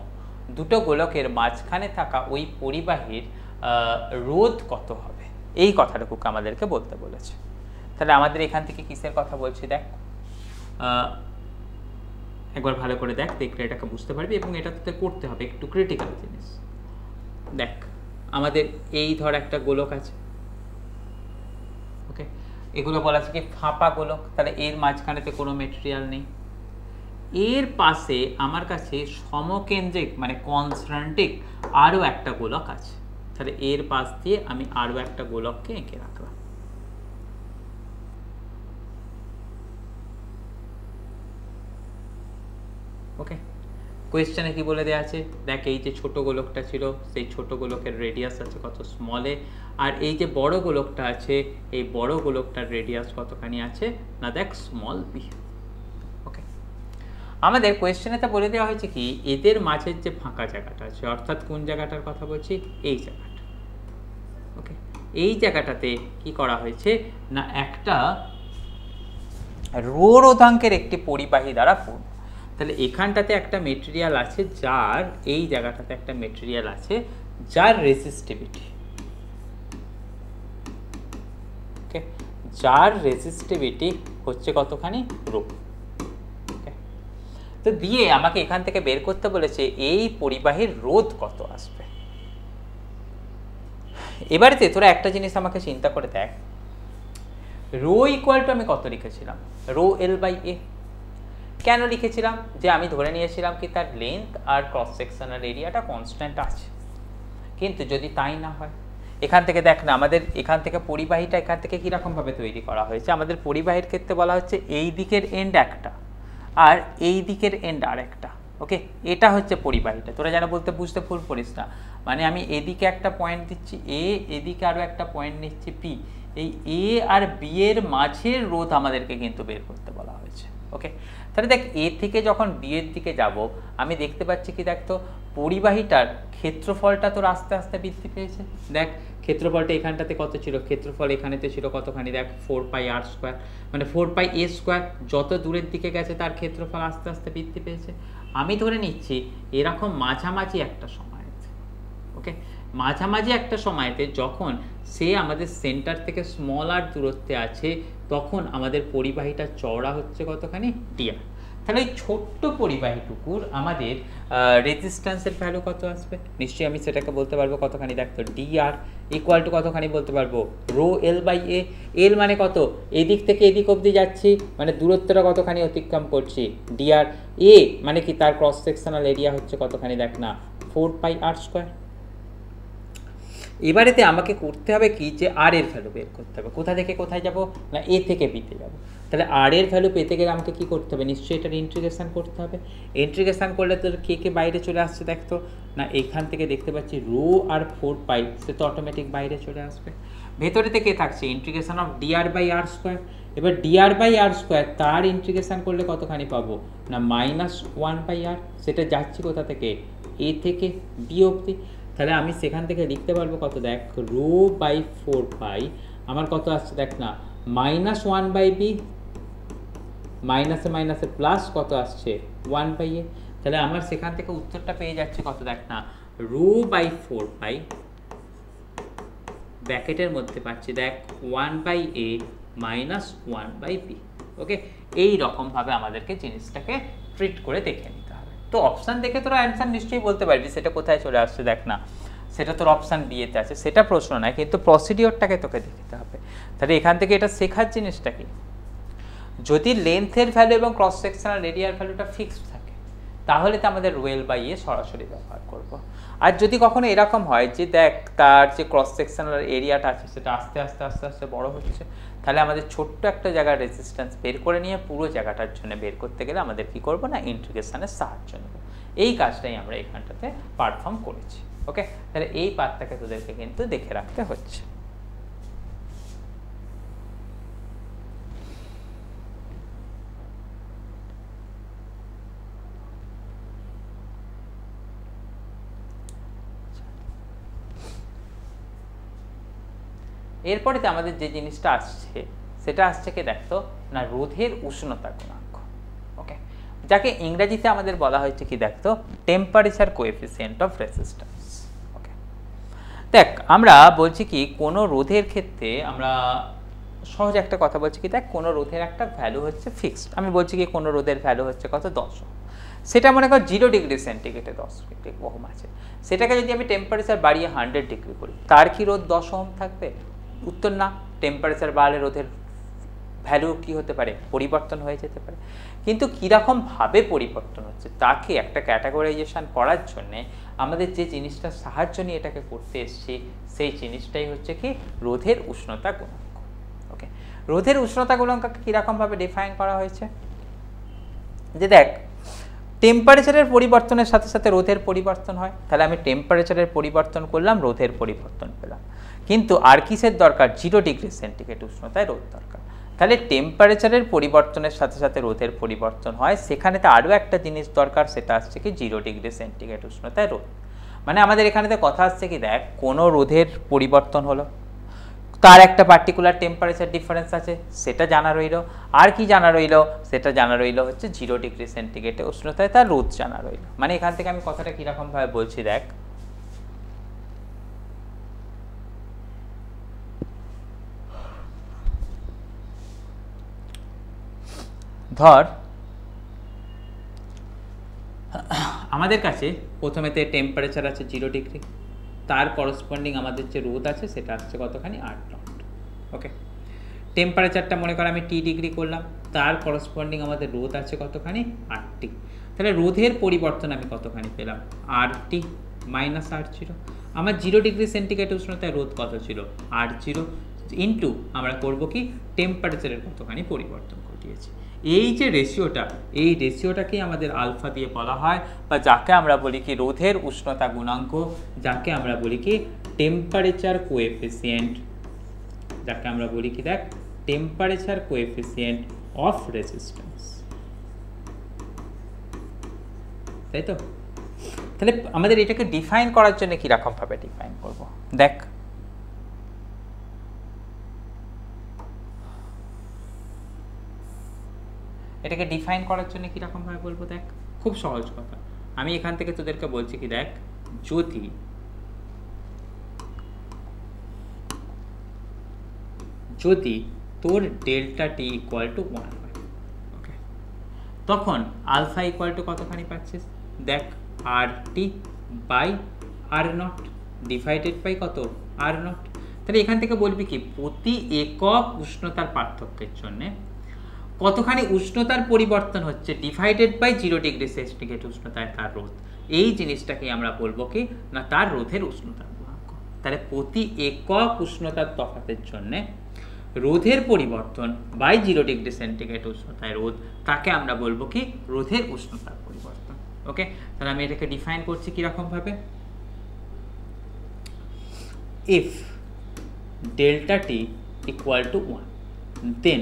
দুটো গোলকের মাঝখানে থাকা ওই পরিবাহীর রোধ কত হবে, এই কথাটুকুকে আমাদেরকে বলতে বলেছে। তাহলে আমাদের এখান থেকে কিসের কথা বলছি দেখ, একবার ভালো করে দেখ, দেখলে এটাকে বুঝতে পারবি, এবং এটা তোদের করতে হবে, একটু ক্রিটিক্যাল জিনিস। দেখ আমাদের এই ধর একটা গোলক আছে, ওকে, এগুলো বলা আছে কি ফাঁপা গোলক, তাহলে এর মাঝখানেতে কোনো মেটেরিয়াল নেই। এর পাশে আমার কাছে সমকেন্দ্রিক মানে কনসেন্ট্রিক আরও একটা গোলক আছে, তাহলে এর পাশ দিয়ে আমি আরও একটা গোলককে এঁকে রাখলাম। ওকে, কোয়েশ্চেনে কি বলে দেওয়া আছে দেখ, এই যে ছোট গোলকটা ছিল সেই ছোট গোলকের রেডিয়াস আছে কত, স্মলে, আর এই যে বড় গোলকটা আছে এই বড় গোলকটার রেডিয়াস কতখানি আছে না দেখ, স্মল বি। ওকে, আমাদের কোয়েশ্চেনেতে বলে দেওয়া হয়েছে কি এদের মাঝের যে ফাঁকা জায়গাটা আছে, অর্থাৎ কোন জায়গাটার কথা বলছি, এই জায়গাটা। ওকে, এই জায়গাটাতে কি করা হয়েছে না একটা রো রোধাঙ্কের একটি পরিবাহী দ্বারা পূর্ণ। তাহলে এখানটাতে একটা মেটেরিয়াল আছে যার, এই জায়গাটাতে একটা মেটেরিয়াল আছে যার রেজিস্টিভিটি, ওকে, যার রেজিস্টিভিটি হচ্ছে কতখানি, রো। ওকে, তো দিয়ে আমাকে এখান থেকে বের করতে বলেছে এই পরিবাহীর রোধ কত আসবে। এবারেতে তোরা একটা জিনিস আমাকে চিন্তা করে দেখ, রো ইকুয়াল টু আমি কত লিখেছিলাম, রো এল বাই এ। কেন লিখেছিলাম, যে আমি ধরে নিয়েছিলাম কি তার লেন্থ আর ক্রস সেকশনাল এরিয়াটা কনস্ট্যান্ট আছে। কিন্তু যদি তাই না হয়, এখান থেকে দেখ না, আমাদের এখান থেকে পরিবাহীটা এখান থেকে কীরকমভাবে তৈরি করা হয়েছে, আমাদের পরিবাহীর ক্ষেত্রে বলা হচ্ছে এই দিকের এন্ড একটা আর এই দিকের এন্ড আর একটা। ওকে, এটা হচ্ছে পরিবাহীটা, তোরা যেন বলতে বুঝতে ভুল করিস না, মানে আমি এদিকে একটা পয়েন্ট দিচ্ছি এ, এদিকে আরও একটা পয়েন্ট নিচ্ছি পি, এই এ আর বি এর মাঝের রোধ আমাদেরকে কিন্তু বের করতে বলা হয়েছে। ওকে, তাহলে দেখ এ থেকে যখন বি এর দিকে যাব আমি দেখতে পাচ্ছি কি, দেখ তো পরিবাহীটার ক্ষেত্রফলটা তোর আস্তে আস্তে বৃদ্ধি পেয়েছে। দেখ ক্ষেত্রফলটা এখানটাতে কত ছিল, ক্ষেত্রফল এখানেতে ছিল কতখানি দেখ, 4πr², মানে 4πa²। যত দূরের দিকে গেছে তার ক্ষেত্রফল আস্তে আস্তে বৃদ্ধি পেয়েছে। আমি ধরে নিচ্ছি এরকম মাঝামাঝি একটা সময়তে, ওকে, মাঝামাঝি একটা সময়তে যখন সে আমাদের সেন্টার থেকে স্মল আর দূরত্বে আছে, তখন আমাদের পরিবাহীটা চওড়া হচ্ছে কতখানি, ডিআর। তাহলে ওই ছোট্ট পরিবাহীটুকুর আমাদের রেজিস্ট্যান্সের ভ্যালু কত আসবে, নিশ্চয়ই আমি সেটাকে বলতে পারবো কতখানি, দেখতো ডিআর ইকুয়াল টু কতখানি বলতে পারবো, রো এল বাই এ। এল মানে কত, এদিক থেকে এদিক অবধি যাচ্ছি, মানে দূরত্বটা কতখানি অতিক্রম করছি, ডিআর। এ মানে কি তার ক্রস সেকশনাল এরিয়া হচ্ছে কতখানি দেখ না, 4πr²। এবারেতে আমাকে করতে হবে কি, যে আর এর ভ্যালু বের করতে হবে। কোথা থেকে কোথায় যাব না, এ থেকে বিতে যাব। তাহলে আর এর ভ্যালু পেতে গেলে আমাকে কি করতে হবে, নিশ্চয়ই এটার ইন্টিগ্রেশন করতে হবে। ইন্টিগ্রেশন করলে তোর কে কে বাইরে চলে আসছে দেখতো না, এখান থেকে দেখতে পাচ্ছি রো আর 4π, সে তো অটোমেটিক বাইরে চলে আসবে। ভেতরে থেকে থাকছে ইন্টিগ্রেশন অফ ডিআর বাই আর²। এবার ডিআর বাই আর², তার ইন্টিগ্রেশন করলে কতখানি পাবো না, -1/r। সেটা যাচ্ছে কোথা থেকে, এ থেকে বি অবধি। তাহলে আমি সেখান থেকে লিখতে পারবো কত দেখ, রো বাই 4π আমার কত আসছে দেখ না, -1/b, মাইনাসে মাইনাসে প্লাস কত আসছে 1/a। তাহলে আমার সেখান থেকে উত্তরটা পেয়ে যাচ্ছে কত দেখ না, রো বাই 4π ব্র্যাকেটের মধ্যে পাচ্ছি দেখ 1/a মাইনাস 1/b। ওকে, এই রকমভাবে আমাদেরকে জিনিসটাকে ট্রিট করে দেখে নিতে হবে। তো অপশান দেখে তোরা অ্যান্সার নিশ্চয়ই বলতে পারবি সেটা কোথায় চলে আসছে দেখ না, সেটা তোর অপশান বিয়েতে আছে, সেটা প্রশ্ন নয়, কিন্তু প্রসিডিওরটাকে তোকে দেখতে হবে। তাহলে এখান থেকে এটা শেখার জিনিসটা কি, যদি লেন্থের ভ্যালু এবং ক্রস সেকশনাল এরিয়ার ভ্যালুটা ফিক্সড থাকে তাহলে তো আমাদের রোয়েল বাই এ সরাসরি ব্যবহার করব। আর যদি কখনো এরকম হয় যে দেখ তার যে ক্রস সেকশনাল এরিয়াটা আছে সেটা আস্তে আস্তে আস্তে আস্তে বড় হচ্ছে, তাহলে আমাদের ছোট্ট একটা জায়গার রেজিস্ট্যান্স বের করে নিয়ে পুরো জায়গাটার জন্য বের করতে গেলে আমাদের কি করব না, ইন্টিগ্রেশনের সাহায্য নেব। এই কাজটাই আমরা এখানটাতে পারফর্ম করেছি। ওকে, তাহলে এই পার্টটাকে তোদেরকে কিন্তু দেখে রাখতে হচ্ছে। এরপরে আমাদের যে জিনিসটা আসছে সেটা আসছে কি দেখতো না, রোধের উষ্ণতা গুণাঙ্ক। ওকে, যাকে ইংরেজিতে আমাদের বলা হয়েছে কি দেখতো, টেম্পারেচার কোএফিসিয়েন্ট অফ রেজিস্ট্যান্স। ওকে, দেখ আমরা বলছি কি কোনো রোধের ক্ষেত্রে আমরা সহজ একটা কথা বলছি কি, দেখ কোনো রোধের একটা ভ্যালু হচ্ছে ফিক্সড। আমি বলছি কি কোনো রোধের ভ্যালু হচ্ছে কত, 10 ওহম। সেটা মনে কর 0 ডিগ্রি সেন্টিগ্রেডে 10 ওহম আছে, সেটাকে যদি আমি টেম্পারেচার বাড়িয়ে 100 ডিগ্রি করি তার কি রোধ 10 ওহম থাকবে? উত্তর না, টেম্পারেচার বাড়লে রোধের ভ্যালু কি হতে পারে, পরিবর্তন হয়ে যেতে পারে। কিন্তু কীরকমভাবে পরিবর্তন হচ্ছে তাকে একটা ক্যাটাগরাইজেশন করার জন্যে আমাদের যে জিনিসটা সাহায্য নিয়ে এটাকে করতে এসেছি সেই জিনিসটাই হচ্ছে কি রোধের উষ্ণতা গুণাঙ্ক। ওকে, রোধের উষ্ণতা গুণাঙ্ককে কীরকমভাবে ডিফাইন করা হয়েছে, যে দেখ টেম্পারেচারের পরিবর্তনের সাথে সাথে রোধের পরিবর্তন হয়, তাহলে আমি টেম্পারেচারের পরিবর্তন করলাম, রোধের পরিবর্তন পেলাম। কিন্তু আর কিসের দরকার, 0 ডিগ্রি সেন্টিগ্রেড উষ্ণতায় রোধ দরকার। তাহলে টেম্পারেচারের পরিবর্তনের সাথে সাথে রোধের পরিবর্তন হয়, সেখানে তো আরও একটা জিনিস দরকার, সেটা আসছে কি 0 ডিগ্রি সেন্টিগ্রেড উষ্ণতায় রোধ। মানে আমাদের এখানেতে কথা আসছে কি দেখ কোনো রোধের পরিবর্তন হলো, তার একটা পার্টিকুলার টেম্পারেচার ডিফারেন্স আছে সেটা জানা রইল, আর কি জানা রইল, সেটা জানা রইল হচ্ছে 0 ডিগ্রি সেন্টিগ্রেডে উষ্ণতায় তার রোধ জানা রইল। মানে এখান থেকে আমি কথাটা কীরকমভাবে বলছি দেখ, ধর আমাদের কাছে প্রথমেতে টেম্পারেচার আছে 0 ডিগ্রি, তার করসপন্ডিং আমাদের যে রোধ আছে সেটা আসছে কতখানি, 8 নট। ওকে, টেম্পারেচারটা মনে কর আমি টি ডিগ্রি করলাম, তার করসপন্ডিং আমাদের রোধ আছে কতখানি, 8টি। তাহলে রোধের পরিবর্তন আমি কতখানি পেলাম, RT মাইনাস R0। আমার 0 ডিগ্রি সেন্টিগ্রেড উষ্ণতায় রোধ কত ছিল, R0 ইন্টু আমরা করব কি টেম্পারেচারের কতখানি পরিবর্তন ঘটিয়েছি। এই যে রেশিওটা, এই রেশিওটাকেই আমাদের আলফা দিয়ে বলা হয়, বা যাকে আমরা বলি কি রোধের উষ্ণতা গুণাঙ্ক, যাকে আমরা বলি কি টেম্পারেচার কোএফিসিয়েন্ট, যাকে আমরা বলি কি দেখ টেম্পারেচার কোএফিসিয়েন্ট অফ রেজিস্ট্যান্স। তাই তো? তাহলে আমাদের এটাকে ডিফাইন করার জন্য কিরকম ভাবে ডিফাইন করব, দেখ এটাকে ডিফাইন করার জন্য কিরকম ভাবে বলবো, দেখ খুব সহজ কথা। আমি এখান থেকে তোদেরকে বলছি কি দেখ, যদি তোর ডেল্টা টি ইকুয়াল টু 1 হয়, ওকে, তখন আলফা ইকুয়াল টু কতখানি পাচ্ছিস, দেখ RT by R0 divided by কত, R0। তাহলে এখান থেকে বলবি কি প্রতি একক উষ্ণতার পার্থক্যের জন্য কতখানি উষ্ণতার পরিবর্তন হচ্ছে ডিভাইডেড বাই 0 ডিগ্রি সেন্টিগ্রেড উষ্ণতায় তার রোধ। এই জিনিসটাকে আমরা বলবো কি না তার রোধের উষ্ণতার গুণাঙ্ক। তাহলে প্রতি একক উষ্ণতার তফাতের জন্য রোধের পরিবর্তন বাই 0 ডিগ্রি সেন্টিগ্রেড উষ্ণতায় রোধ, তাকে আমরা বলবো কি রোধের উষ্ণতার পরিবর্তন। ওকে, তাহলে আমি এটাকে ডিফাইন করছি কিরকম ভাবে, if delta t equal to 1 then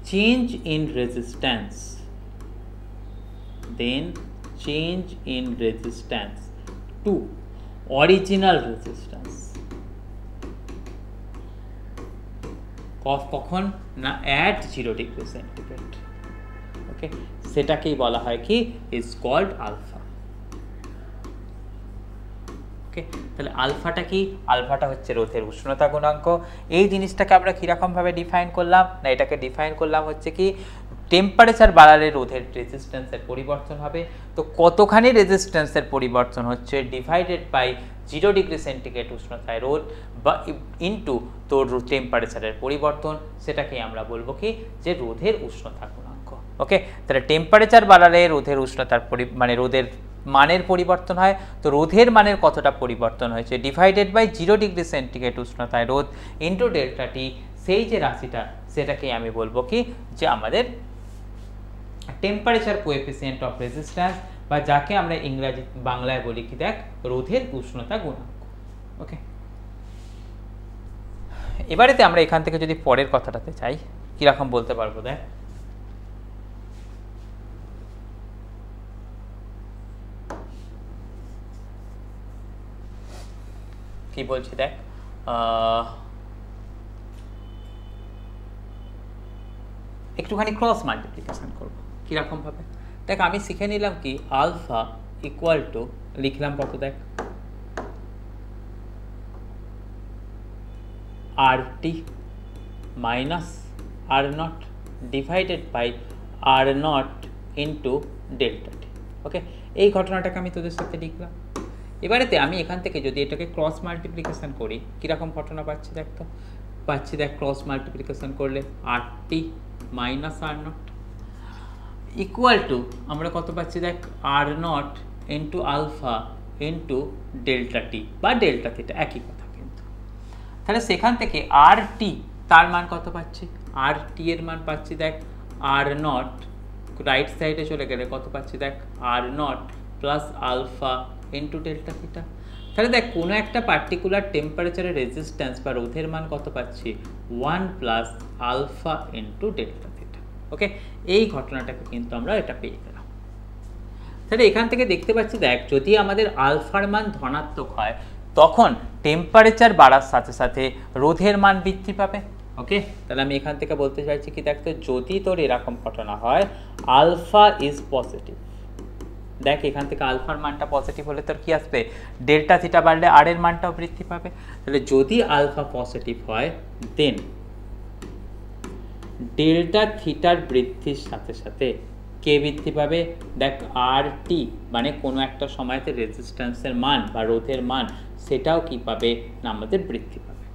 change in resistance to original resistance কখন না at 0 ডিগ্রি সেন্টিগ্রেড। ওকে, সেটাকেই বলা হয় কি is called alpha। ওকে, তাহলে আলফাটা কি, আলফাটা হচ্ছে রোধের উষ্ণতা গুণাঙ্ক। এই জিনিসটাকে আমরা কিরকম ভাবে ডিফাইন করলাম না, এটাকে ডিফাইন করলাম হচ্ছে কি টেম্পারেচার বাড়ালে রোধের রেজিস্ট্যান্সের পরিবর্তন হবে। তো কতখানি রেজিস্ট্যান্সের পরিবর্তন হচ্ছে ডিভাইডেড বাই 0 ডিগ্রি সেন্টিগ্রেড উষ্ণতায় রোধ বা ইনটু তোর টেম্পারেচারের পরিবর্তন, সেটাকে আমরা বলবো কি যে রোধের উষ্ণতা গুণাঙ্ক। ওকে, তাহলে টেম্পারেচার বাড়ালে রোধের উষ্ণতার মানে রোধের মানের পরিবর্তন হয়। তো রোধের মানের কতটা পরিবর্তন হয়েছে ডিভাইডেড বাই 0 ডিগ্রি সেন্টিগ্রেড উষ্ণতায় রোধ ইনটু ডেল্টা টি, সেই যে রাশিটা সেটাকে আমি বলবো কি যে আমাদের টেম্পারেচার কোএফিসিয়েন্ট অফ রেজিস্ট্যান্স, বা যাকে আমরা ইংরেজি বাংলায় বলি কি দেখ রোধের উষ্ণতা গুণাঙ্ক। ওকে, এবারেতে আমরা এখান থেকে যদি পরের কথাটাতে চাই কিরকম বলতে পারবো দেখ। কি বলছি দেখ, একটুখানি ক্রস মাল্টিপ্লিকেশন করব। কিরকম ভাবে দেখ, আমি শিখে নিলাম কি আলফা ইকুয়াল টু লিখলাম কত দেখ R T minus R naught divided by R naught into delta T. Okay, এই ঘটনাটাকে আমি তোদের সাথে লিখলাম। এবারেতে আমি এখান থেকে যদি এটাকে ক্রস মাল্টিপ্লিকেশন করি কীরকম ঘটনা পাচ্ছি দেখ, তো পাচ্ছি দেখ ক্রস মাল্টিপ্লিকেশন করলে R T minus R naught equal to আমরা কত পাচ্ছি দেখ R naught into alpha into delta T বা ডেল্টা থিটা, একই কথা কিন্তু। তাহলে সেখান থেকে আর টি তার মান কত পাচ্ছি, আর টি এর মান পাচ্ছি দেখ আর নট, রাইট সাইডে চলে গেলে কত পাচ্ছি দেখ R not plus alpha into delta theta. তাহলে দেখ কোনো একটা পার্টিকুলার টেম্পারেচারের রেজিস্ট্যান্স বা রোধের মান কত পাচ্ছি 1 plus alpha into delta theta. Okay, এই ঘটনাটাকে কিন্তু আমরা এটা পেয়ে গেলাম। তাহলে এখান থেকে দেখতে পাচ্ছি দেখ যদি আমাদের আলফার মান ধনাত্মক হয় তখন টেম্পারেচার বাড়ার সাথে সাথে রোধের মান বৃদ্ধি পাবে। ওকে, তাহলে আমি এখান থেকে বলতে চাইছি কি দেখ, তো যদি তোর এরকম ঘটনা হয় আলফা ইজ পজিটিভ, দেখ এখান থেকে আলফার মানটা পজিটিভ হলে তোর কি আসবে ডেল্টা থিটা বাড়লে আর এর মানটাও বৃদ্ধি পাবে। তাহলে যদি আলফা পজিটিভ হয় দেন ডেল্টা থিটার বৃদ্ধির সাথে সাথে কে বৃদ্ধি পাবে দেখ আর টি, মানে কোনো একটা সময়তে রেজিস্ট্যান্সের মান বা রোধের মান সেটাও কি পাবে না আমাদের বৃদ্ধি পাবে।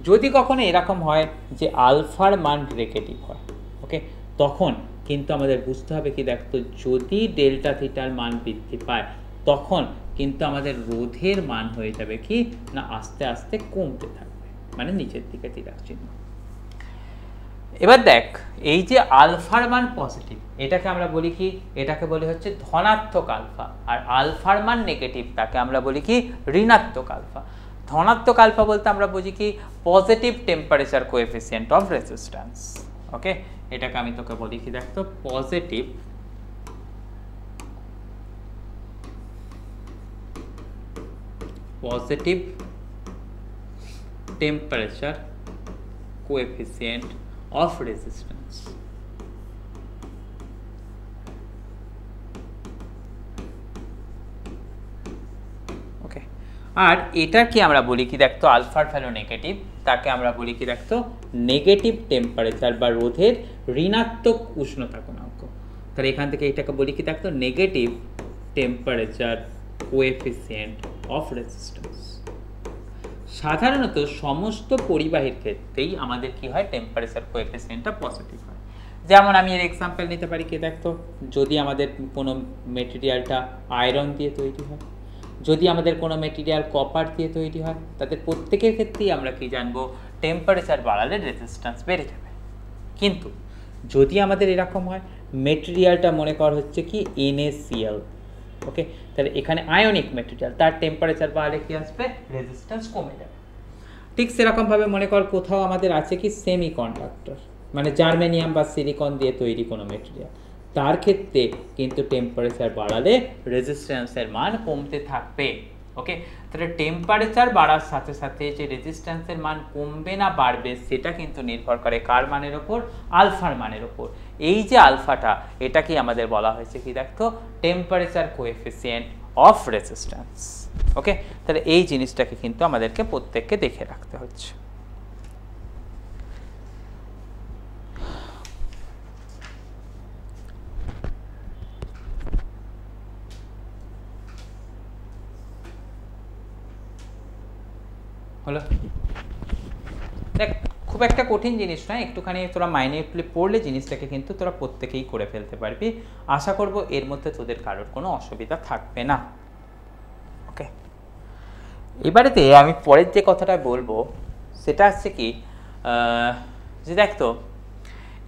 যদি কখনো এরকম হয় যে আলফার মান নেগেটিভ হয়, ওকে, তখন কিন্তু আমাদের বুঝতে হবে কি দেখ, তো যদি ডেল্টা থিটার মান বৃদ্ধি পায় তখন কিন্তু আমাদের রোধের মান হয়ে যাবে কি না আস্তে আস্তে কমতে থাকবে, মানে নিচের দিকে তিরাক চিহ্ন। এবার দেখ এই যে আলফার মান পজিটিভ এটাকে আমরা বলি কি, এটাকে বলি হচ্ছে ধনাত্মক আলফা, আর আলফার মান নেগেটিভ তাকে আমরা বলি কি ঋণাত্মক আলফা। ধনাত্মক আলফা বলতে আমরা বুঝি কি positive temperature coefficient of resistance. Okay, এটাকে আমি তোকে বলি কি দেখ, তো positive temperature coefficient of resistance. Okay, আর এটা কি আমরা বলি কি দেখ, তো আলফার ভ্যালু নেগেটিভ তাকে আমরা বলি কি দেখ, তো নেগেটিভ টেম্পারেচার বা রোধের ঋণাত্মক উষ্ণতা গুণাঙ্ক। তাহলে এখান থেকে এটাকে বলি কি দেখ, তো negative temperature coefficient of resistance. সাধারণত সমস্ত পরিবাহীর ক্ষেত্রেই আমাদের কি হয় টেম্পারেচার কোএফিসিয়েন্টটা পজিটিভ হয়। যেমন আমি এর এক্সাম্পল নিতে পারি কি দেখ, তো যদি আমাদের কোনো মেটেরিয়ালটা আয়রন দিয়ে তৈরি হয়, যদি আমাদের কোনো মেটেরিয়াল কপার দিয়ে তৈরি হয়, তাদের প্রত্যেকের ক্ষেত্রেই আমরা কি জানবো টেম্পারেচার বাড়ালে রেজিস্ট্যান্স বেড়ে যাবে। কিন্তু যদি আমাদের এরকম হয় মেটেরিয়ালটা মনে কর হচ্ছে কি NaCl, ওকে, তাহলে এখানে আয়নিক মেটেরিয়াল, তার টেম্পারেচার বাড়লে কি আসবে রেজিস্ট্যান্স কমে যাবে। ঠিক সেরকমভাবে মনে কর কোথাও আমাদের আছে কি সেমিকন্ডাক্টর, মানে জার্মেনিয়াম বা সিলিকন দিয়ে তৈরি কোনো মেটেরিয়াল, তার ক্ষেত্রে কিন্তু টেম্পারেচার বাড়ালে রেজিস্ট্যান্সের মান কমতে থাকবে। ওকে, তাহলে টেম্পারেচার বাড়ার সাথে সাথে যে রেজিস্ট্যান্সের মান কমবে না বাড়বে সেটা কিন্তু নির্ভর করে কার মানের ওপর, আলফার মানের ওপর। এই যে আলফাটা এটাকে আমাদের বলা হয়েছে কি দেখতো টেম্পারেচার কোএফিসিয়েন্ট অফ রেজিস্ট্যান্স। ওকে, তাহলে এই জিনিসটাকে কিন্তু আমাদেরকে প্রত্যেককে দেখে রাখতে হচ্ছে। হলো। দেখ খুব একটা কঠিন জিনিস নয়, একটুখানি তোরা মাইনিউটলি পড়লে জিনিসটাকে কিন্তু তোরা প্রত্যেকেই করে ফেলতে পারবি। আশা করব এর মধ্যে তোদের কারোর কোনো অসুবিধা থাকবে না। ওকে, এবারেতে আমি পরের যে কথাটা বলবো সেটা হচ্ছে কি, যে দেখ তো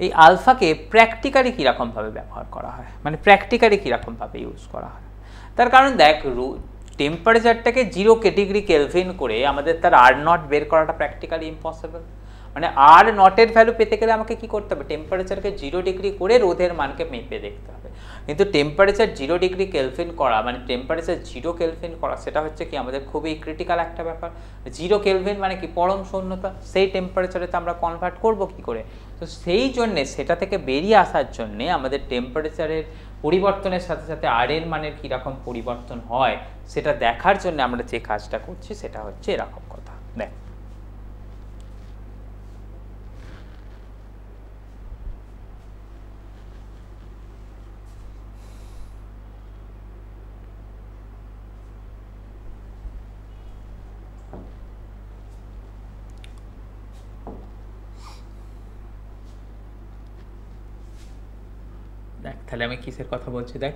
এই আলফাকে প্র্যাকটিক্যালি কীরকমভাবে ব্যবহার করা হয়, মানে প্র্যাকটিক্যালি কীরকমভাবে ইউজ করা হয়। তার কারণ দেখ টেম্পারেচারটাকে 0 ডিগ্রি কেলভিন করে আমাদের তার আর নট বের করাটা প্র্যাকটিক্যালি ইম্পসিবল। মানে আর নটের ভ্যালু পেতে গেলে আমাকে কি করতে হবে, টেম্পারেচারকে 0 ডিগ্রি করে রোধের মানকে মেপে দেখতে হবে। কিন্তু টেম্পারেচার 0 ডিগ্রি কেলভিন করা, মানে টেম্পারেচার 0 কেলভিন করা, সেটা হচ্ছে কি আমাদের খুবই ক্রিটিক্যাল একটা ব্যাপার। 0 কেলভিন মানে কি পরম শূন্যতা, সেই টেম্পারেচারে তো আমরা কনভার্ট করবো কি করে। তো সেই জন্যে সেটা থেকে বেরিয়ে আসার জন্যে আমাদের টেম্পারেচারের পরিবর্তনের সাথে সাথে আর এর মানের কীরকম পরিবর্তন হয় সেটা দেখার জন্য আমরা যে কাজটা করছি সেটা হচ্ছে এরকম কথা। দেখ দেখ তাহলে আমি কিসের কথা বলছি, দেখ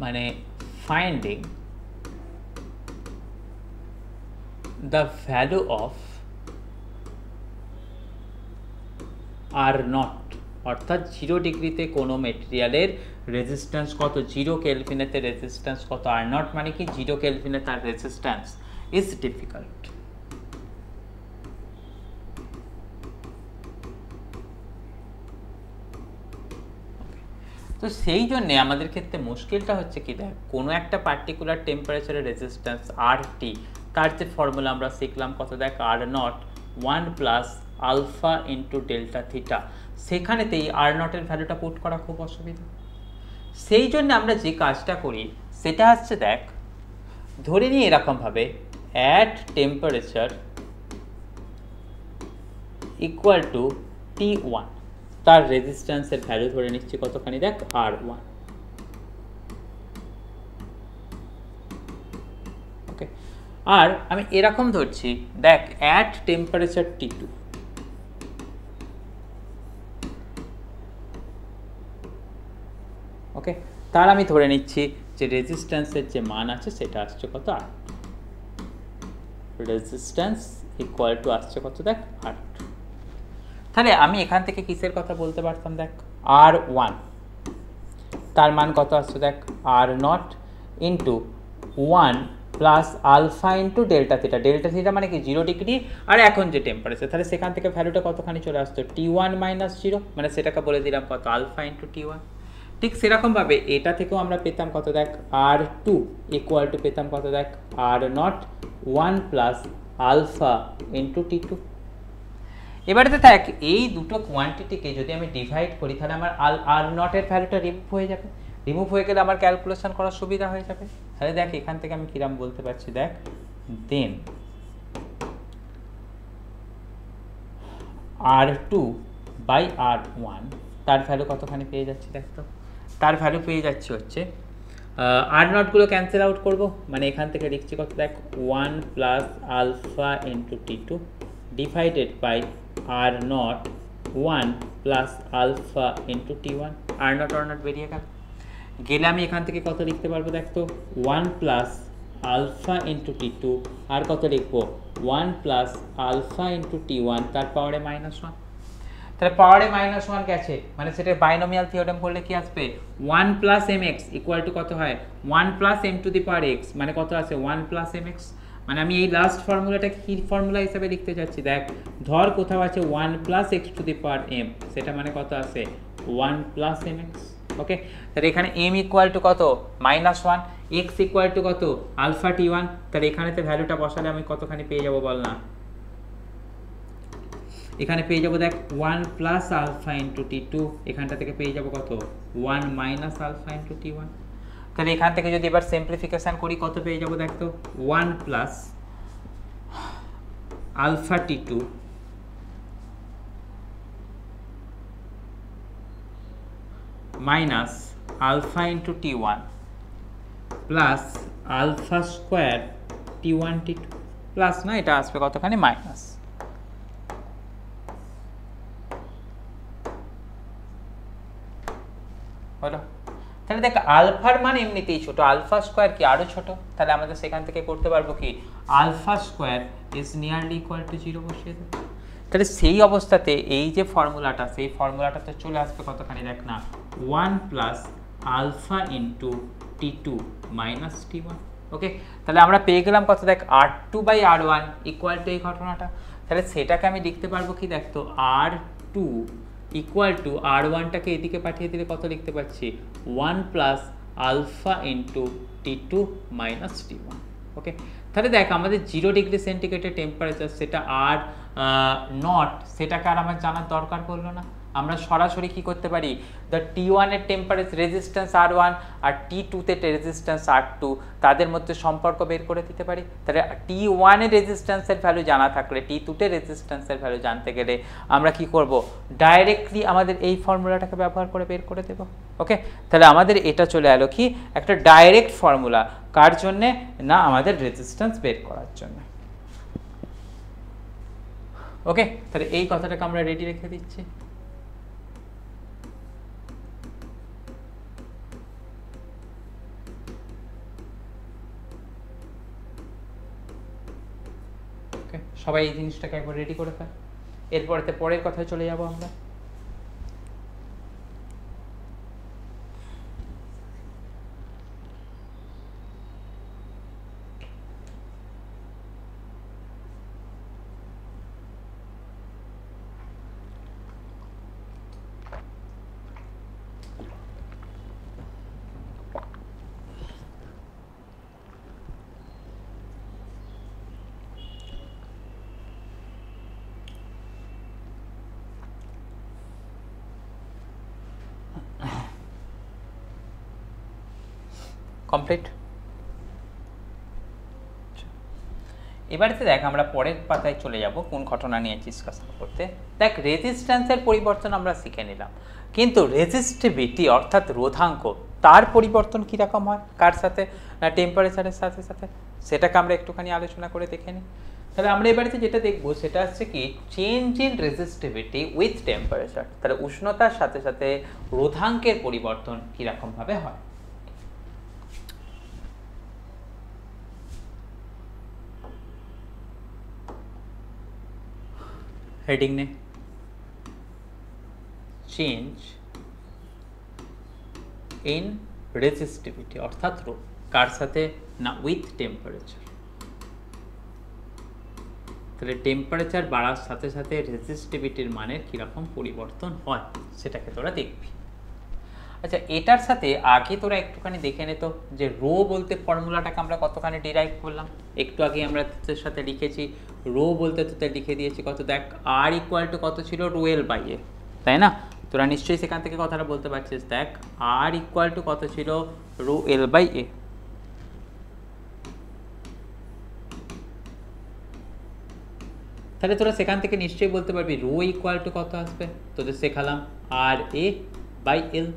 মানে finding the value of are not, অর্থাৎ 0 ডিগ্রিতে কোনো মেটেরিয়ালের রেজিস্ট্যান্স কত, 0 কেলভিনেতে রেজিস্ট্যান্স কত, আর নট মানে কি 0 কেলভিনে তার রেজিস্ট্যান্স ইজ ডিফিকাল্ট। তো সেই জন্যে আমাদের ক্ষেত্রে মুশকিলটা হচ্ছে কি, দেখ কোনো একটা পার্টিকুলার টেম্পারেচারের রেজিস্ট্যান্স আর টি, তার যে ফর্মুলা আমরা শিখলাম কত, দেখ R naught 1 plus alpha into delta theta, সেখানেতেই আর নটের ভ্যালুটা পুট করা খুব অসুবিধা। সেই জন্য আমরা যে কাজটা করি সেটা হচ্ছে, দেখ ধরে নিই এরকমভাবে at temperature equal to T1, তার রেজিস্ট্যান্সের ভ্যালু ধরে নিচ্ছি কতখানি, দেখ R1। ওকে, আর আমি এরকম ধরছি, দেখ অ্যাট টেম্পারেচার T2, ওকে, তার আমি ধরে নিচ্ছি যে রেজিস্ট্যান্সের যে মান আছে সেটা আসছে কত, R2। রেজিস্ট্যান্স ইকুয়াল টু আসছে কত, দেখ R2। তাহলে আমি এখান থেকে কিসের কথা বলতে পারতাম, দেখ R1 তার মান কত আসছে, দেখ R0 into 1 plus alpha into delta theta, delta theta মানে কি 0 ডিগ্রি, আর এখন যে টেম্পারেচার, তাহলে সেখান থেকে ভ্যালুটা কতখানি চলে আসতো, T1 মাইনাস 0, মানে সেটাকে বলে দিলাম কত, আলফা ইন্টু T1। ঠিক সেরকমভাবে এটা থেকেও আমরা পেতাম কত, দেখ R2 ইকুয়াল টু পেতাম কত, দেখ R0 1 plus alpha into T2। এবারে তো দেখ এই দুটো কোয়ান্টিটিকে যদি আমি ডিভাইড করি তাহলে আমার আর নটের ভ্যালুটা রিমুভ হয়ে যাবে, রিমুভ হয়ে গেলে আমার ক্যালকুলেশন করার সুবিধা হয়ে যাবে। তাহলে দেখ এখান থেকে আমি কিরাম বলতে পারছি, দেখ দেন R2 বাই R1 তার ভ্যালু কতখানি পেয়ে যাচ্ছি, দেখ তো তার ভ্যালু পেয়ে যাচ্ছি হচ্ছে আর নটগুলো ক্যান্সেল আউট করবো, মানে এখান থেকে লিখছি কত, দেখ 1 plus alpha into T2 divided by R0 1 plus alpha into T1। R not বেরিয়ে গেলে আমি এখান থেকে কত লিখতে পারবো, দেখ তো 1 প্লাস আলফা ইন্টু T2, আর কত লিখবো 1 প্লাস আলফা ইন্টু T1 তার পাওয়ারে -1। তাহলে পাওয়ারে -1 গেছে, মানে সেটা বাইনোমিয়াল থিওরেম করলে কি আসবে, 1 প্লাস mx ইকুয়াল টু কত হয়, 1 plus m two the power x, মানে কত আছে 1 প্লাস mx। মানে আমি এই লাস্ট ফর্মুলাটাকে কি ফর্মুলা হিসেবে লিখতে চাচ্ছি, দেখ ধর কোথাও আছে 1 plus x two the power m, সেটা মানে কত আছে 1 প্লাস mx। ওকে, তাহলে এখানে m ইকুয়াল টু কত, -1, x ইকুয়াল টু কত, আলফা T1, তাহলে এখানেতে ভ্যালুটা বসালে আমি কতখানি পেয়ে যাবো বল না, এখানে পেয়ে যাবো দেখ 1 প্লাস আলফা ইন্টু T2, এখানটা থেকে পেয়ে যাবো কত 1 মাইনাস আলফা ইন্টু T1। তাহলে এখান থেকে যদি এবার সিম্পলিফিকেশন করি কত পেয়ে যাবো, দেখ তো 1 plus alpha T2 minus alpha into T1 plus alpha square T1 T2 plus না, এটা আসবে কতখানি মাইনাস। হলো? তাহলে দেখ আলফার মান এমনিতেই ছোট, আলফা স্কোয়ার কি আরো ছোট, তাহলে আমাদের সেখান থেকে করতে পারবো কি alpha square is nearly equal to 0 বসিয়ে দেবো। তাহলে সেই অবস্থাতে এই যে ফর্মুলাটা, সেই ফর্মুলাটাতে চলে আসবে কতখানি দেখ না, 1 plus alpha into T2 minus T1। Okay, তাহলে আমরা পেয়ে গেলাম কত দেখ R2/R1 ইকুয়াল টু এই ঘটনাটা। তাহলে সেটাকে আমি লিখতে পারবো কি দেখ তো, R2 ইকুয়াল টু R1টাকে এদিকে পাঠিয়ে দিলে কত লিখতে পাচ্ছি, 1 plus alpha into T2 minus T1। Okay, তাহলে দেখ আমাদের 0 ডিগ্রি সেন্টিগ্রেডের টেম্পারেচার, সেটা আর নট, সেটাকে আর আমার জানার দরকার পড়লো না। আমরা সরাসরি কি করতে পারি, দ্য T1 এর টেম্পারেচার রেজিস্ট্যান্স R1 আর T2 তে রেজিস্ট্যান্স R2, তাদের মধ্যে সম্পর্ক বের করে দিতে পারি। তাহলে T1 এর রেজিস্ট্যান্সের ভ্যালু জানা থাকলে T2 তে রেজিস্ট্যান্সের ভ্যালু জানতে গেলে আমরা কি করব, ডাইরেক্টলি আমাদের এই ফর্মুলাটাকে ব্যবহার করে বের করে দেব। ওকে, তাহলে আমাদের এটা চলে এলো কি একটা ডাইরেক্ট ফর্মুলা, কার জন্যে না, আমাদের রেজিস্ট্যান্স বের করার জন্য। ওকে, তাহলে এই কথাটাকে আমরা রেডি রেখে দিচ্ছি। সবাই এই জিনিসটাকে একবার রেডি করে ফেল, এরপরে পরের কথায় চলে যাব আমরা। কমপ্লিট। এবারে দেখ আমরা পরের পাতায় চলে যাব কোন ঘটনা নিয়ে ডিসকাশন করতে। দেখ রেজিস্ট্যান্সের পরিবর্তন আমরা শিখে নিলাম, কিন্তু রেজিস্টিভিটি অর্থাৎ রোধাঙ্ক, তার পরিবর্তন কীরকম হয় কার সাথে, না টেম্পারেচারের সাথে সাথে, সেটাকে আমরা একটুখানি আলোচনা করে দেখে নিই। তাহলে আমরা এবারে যেটা দেখবো সেটা হচ্ছে কি change in resistivity with temperature. তাহলে উষ্ণতার সাথে সাথে রোধাঙ্কের পরিবর্তন কীরকমভাবে হয়। হেডিং নে, চেঞ্জ ইন রেজিস্টিভিটি অর্থাৎ রো, কার সাথে না, উইথ টেম্পারেচার। তাহলে টেম্পারেচার বাড়ার সাথে সাথে রেজিস্টিভিটির মানের কীরকম পরিবর্তন হয় সেটাকে তোরা দেখবি। আচ্ছা, এটার সাথে আগে তোরা একটুখানি দেখে নে তো যে রো বলতে ফর্মুলাটাকে আমরা কতখানি ডিরাইভ করলাম। একটু আগে আমরা তোদের সাথে লিখেছি, রো বলতে তোদের লিখে দিয়েছি কত দেখ, আর ইকুয়াল টু কত ছিল, রো এল বাই এ, তাই না? তোরা নিশ্চয়ই সেখান থেকে কথাটা বলতে পারছিস। দেখ আর ইকুয়াল টু কত ছিল, রো এল বাই এ। তাহলে তোরা সেখান থেকে নিশ্চয়ই বলতে পারবি রো ইকুয়াল টু কত আসবে, তোদের শেখালাম আর এ বাই এল।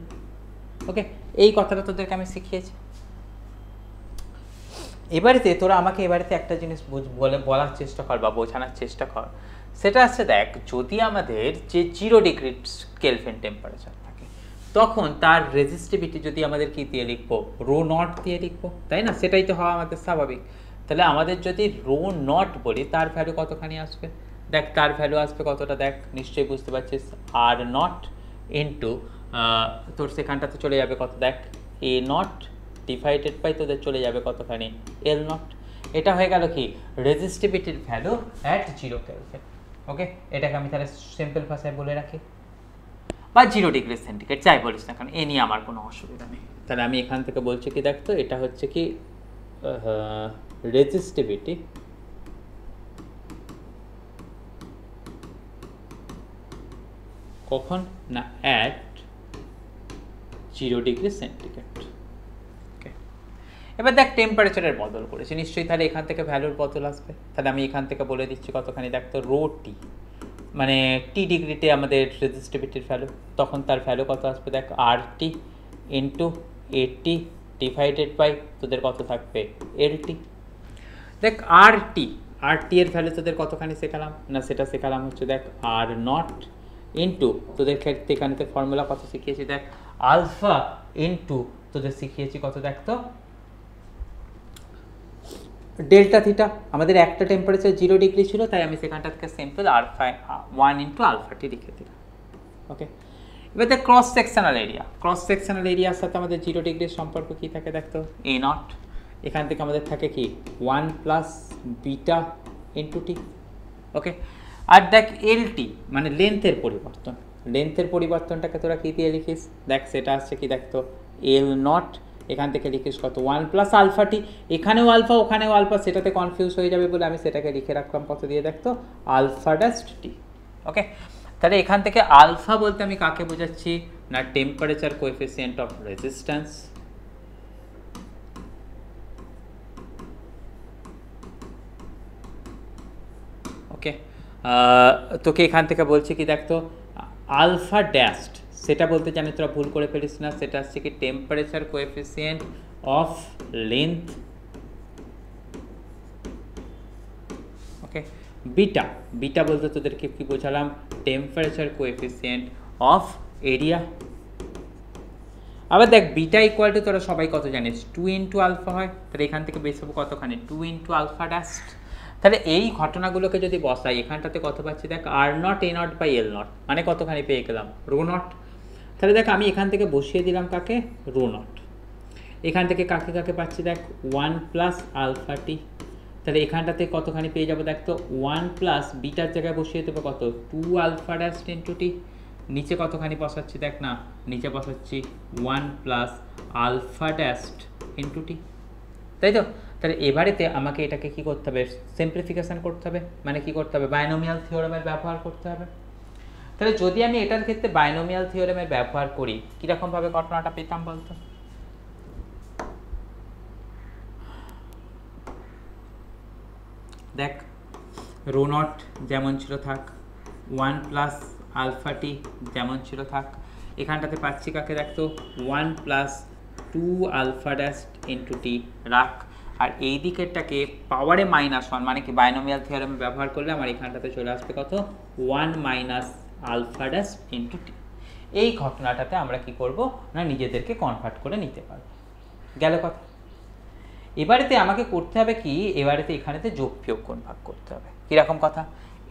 ওকে, এই কথাটা তোদেরকে আমি শিখিয়েছি। এবারেতে তোরা আমাকে এবারেতে একটা জিনিস বলার চেষ্টা কর বা বোঝানোর চেষ্টা কর, সেটা হচ্ছে দেখ যদি আমাদের যে 0 ডিগ্রি কেলভিন টেম্পারেচার থাকে তখন তার রেজিস্টিভিটি যদি আমাদের কি দিয়ে লিখবো, রো নট দিয়ে লিখবো, তাই না? সেটাই তো হওয়া আমাদের স্বাভাবিক। তাহলে আমাদের যদি রো নট বলি তার ভ্যালু কতখানি আসবে, দেখ তার ভ্যালু আসবে কতটা, দেখ নিশ্চয়ই বুঝতে পারছিস, আর নট ইন্টু তোর সেখানটাতে চলে যাবে কত, দেখ এ নট ডিভাইডেড বাই তোদের চলে যাবে কতখানি, এল নট। এটা হয়ে গেল কি রেজিস্টিভিটির ভ্যালু অ্যাট 0 কেলভিন। ওকে, এটাকে আমি তাহলে সিম্পল ভাষায় বলে রাখি, বা 0 ডিগ্রি সেন্টিগ্রেড যাই বলিস না, কারণ এ নিয়ে আমার কোনো অসুবিধা নেই। তাহলে আমি এখান থেকে বলছি কি দেখ তো, এটা হচ্ছে কি রেজিস্টিভিটি কখন না, অ্যাট 0 ডিগ্রি সেন্টিগ্রেড। ওকে, এবার দেখ টেম্পারেচারের বদল করেছে নিশ্চয়ই, তাহলে এখান থেকে ভ্যালুর বদল আসবে। তাহলে আমি এখান থেকে বলে দিচ্ছি কতখানি, দেখ তো রো টি, মানে টি ডিগ্রিতে আমাদের রেজিস্টিভিটির ভ্যালু, তখন তার ভ্যালু কত আসবে, দেখ R T into 80 divided by তোদের কত থাকবে LT। দেখ RT এর ভ্যালু তোদের কতখানি শেখালাম না, সেটা শেখালাম হচ্ছে দেখ R0 ইন্টু তোদের ক্ষেত্রে এখানে ফর্মুলা কত শিখিয়েছি দেখ আলফা ইন্টু তোদের শিখিয়েছি কত দেখ তো ডেল্টা থিটা। আমাদের একটা টেম্পারেচার 0 ডিগ্রি ছিল, তাই আমি সেখানটা থেকে সিম্পল R1 ইন্টু আলফাটি লিখে দিলাম। ওকে, এবার দেখ ক্রস সেকশনাল এরিয়ার সাথে আমাদের 0 ডিগ্রির সম্পর্ক কি থাকে দেখতো A0। এখান থেকে আমাদের থাকে কি 1 প্লাস বিটা ইন্টু টি। ওকে, আর দেখ LT মানে লেন্থের পরিবর্তনটাকে তোরা কি দিয়ে লিখিস দেখ, সেটা আসছে কি দেখতো L0। এখান থেকে লিখিস কত 1 প্লাস আলফা টি, এখানেও আলফা ওখানেও আলফা, সেটাতে কনফিউজ হয়ে যাবে বলে আমি সেটাকে লিখে রাখলাম কত দিয়ে দেখতো আলফা ড্যাশ টি। ওকে, তাহলে এখান থেকে আলফা বলতে আমি কাকে বোঝাচ্ছি না টেম্পারেচার কোএফিসিয়েন্ট অফ রেজিস্ট্যান্স। ওকে, তোকে এখান থেকে বলছি কি দেখতো আলফা ড্যাশড, সেটা বলতে জানি তোরা ভুল করে ফেলিস না, সেটা হচ্ছে কি temperature coefficient of length. Okay, beta বলতে তোদেরকে কি বোঝালাম টেম্পারেচার কোএফিসিয়েন্ট অফ এরিয়া। আবার দেখ বিটা ইকুয়াল টু তোরা সবাই কত জানিস 2 ইন্টু আলফা হয়, তাহলে এখান থেকে বেশ হবো কতখানি 2 ইন্টু আলফা ড্যাশড। তাহলে এই ঘটনাগুলোকে যদি বসাই এখানটাতে কত পাচ্ছি দেখ R0 A0 বাই L0 মানে কতখানি পেয়ে গেলাম ρ0। তাহলে দেখ আমি এখান থেকে বসিয়ে দিলাম কাকে ρ0, এখান থেকে কাকে কাকে পাচ্ছি দেখ 1 প্লাস আলফা টি। তাহলে এখানটাতে কতখানি পেয়ে যাবো দেখ তো 1 প্লাস বিটার জায়গায় বসিয়ে দেবো কত 2 আলফা ড্যাশ ইন্টু টি। নিচে কতখানি বসাচ্ছি দেখ না, নিচে বসাচ্ছি 1 প্লাস আলফা ড্যাশ ইন্টু টি, তাই তো। তাহলে এবারেতে আমাকে এটাকে কি করতে হবে সিম্পলিফিকেশন করতে হবে, মানে কি করতে হবে বাইনোমিয়াল থিওরেমের ব্যবহার করতে হবে। তাহলে যদি আমি এটার ক্ষেত্রে বাইনোমিয়াল থিওরেমের ব্যবহার করি কীরকমভাবে ঘটনাটা পেতাম বলতো, দেখ ρ0 যেমন ছিল থাক, 1 প্লাস আলফা টি যেমন ছিল থাক, এখানটাতে পাচ্ছি কাকে দেখতো 1 প্লাস 2 আলফা ড্যাশ ইন্টু টি রাখ, আর এই দিকেরটাকে পাওয়ারে -1 মানে কি বাইনোমিয়াল থিওরেম ব্যবহার করলে আমার এখানটাতে চলে আসবে কত 1 মাইনাস আলফা ড্যাশ ইন্টু টি। এই ঘটনাটাতে আমরা কি করব না নিজেদেরকে কনভার্ট করে নিতে পারবো। গেল কথা। এবারেতে আমাকে করতে হবে কি, এবারেতে এখানেতে যোগ বিয়োগ গুণ ভাগ করতে হবে। কীরকম কথা,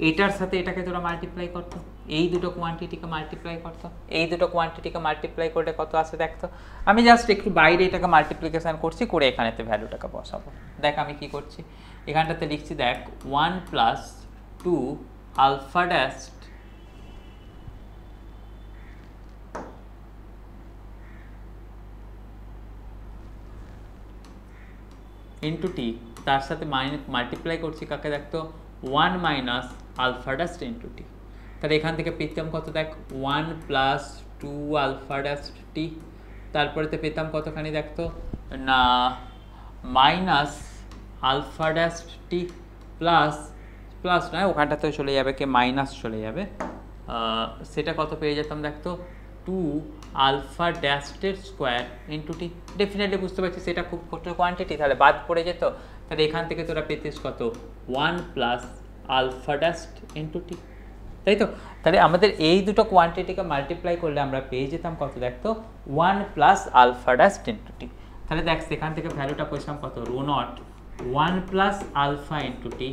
এটার সাথে এটাকে তোরা মাল্টিপ্লাই করতো, এই দুটো কোয়ান্টিটিকে মাল্টিপ্লাই করতো, এই দুটো কোয়ান্টিটিকে মাল্টিপ্লাই করলে কত আসে দেখতো। আমি জাস্ট একটু বাইরে এটাকে মাল্টিপ্লিকেশান করছি, করে এখানেতে ভ্যালুটাকে বসাবো। দেখ আমি কি করছি, এখানটাতে লিখছি দেখ 1 প্লাস 2 আলফা ড্যাশ ইন্টু টি, তার সাথে মাল্টিপ্লাই করছি কাকে দেখতো 1 minus alpha dash into T. তাহলে এখান থেকে পেতাম কত দেখ 1 প্লাস 2 আলফা ড্যাশ টি, তারপরেতে পেতাম কতখানি দেখতো না মাইনাস আলফা ড্যাশ টি প্লাস নয় ওখানটাতে চলে যাবে কে মাইনাস চলে যাবে, সেটা কত পেয়ে যেতাম দেখতো 2 আলফা ড্যাশের স্কোয়ার ইন্টু টি। ডেফিনেটলি বুঝতে পারছি সেটা খুব ছোটো কোয়ান্টিটি, তাহলে বাদ পড়ে যেত। তাহলে এখান থেকে তোরা পেতিস কত 1 প্লাস আলফা ড্যাশ ইন্টু টি, তাই তো। তাহলে আমাদের এই দুটো কোয়ান্টিটিকে মাল্টিপ্লাই করলে আমরা পেয়ে যেতাম কত দেখতো 1 plus alpha dash into T. তাহলে দেখ সেখান থেকে ভ্যালুটা পেয়েছিলাম কত ρ0 1 plus alpha into T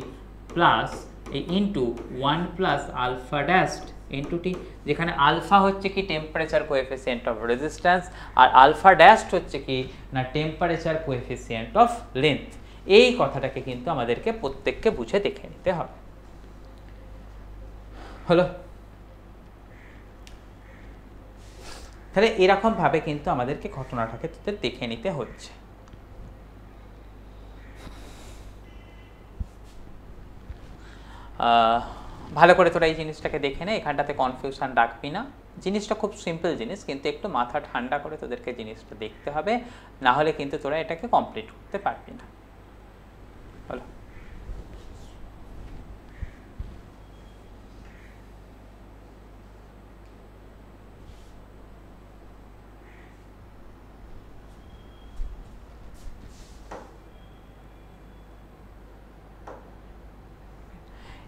plus এই into 1 plus alpha dash into T, যেখানে আলফা হচ্ছে কি টেম্পারেচার কোএফিসিয়েন্ট অফ রেজিস্ট্যান্স আর আলফা ড্যাশ হচ্ছে কি না টেম্পারেচার কোএফিসিয়েন্ট অফ লেন্থ। এই কথাটাকে কিন্তু আমাদেরকে প্রত্যেককে বুঝে দেখে নিতে হবে। হলো, তাহলে এরকমভাবে কিন্তু আমাদেরকে ঘটনাটাকে দেখে নিতে হচ্ছে। ভালো করে তোরা এই জিনিসটাকে দেখে নে, এখানটাতে কনফিউশন রাখবি না। জিনিসটা খুব সিম্পল জিনিস, কিন্তু একটু মাথা ঠান্ডা করে তোদেরকে জিনিসটা দেখতে হবে, না হলে কিন্তু তোরা এটাকে কমপ্লিট করতে পারবি না। হলো,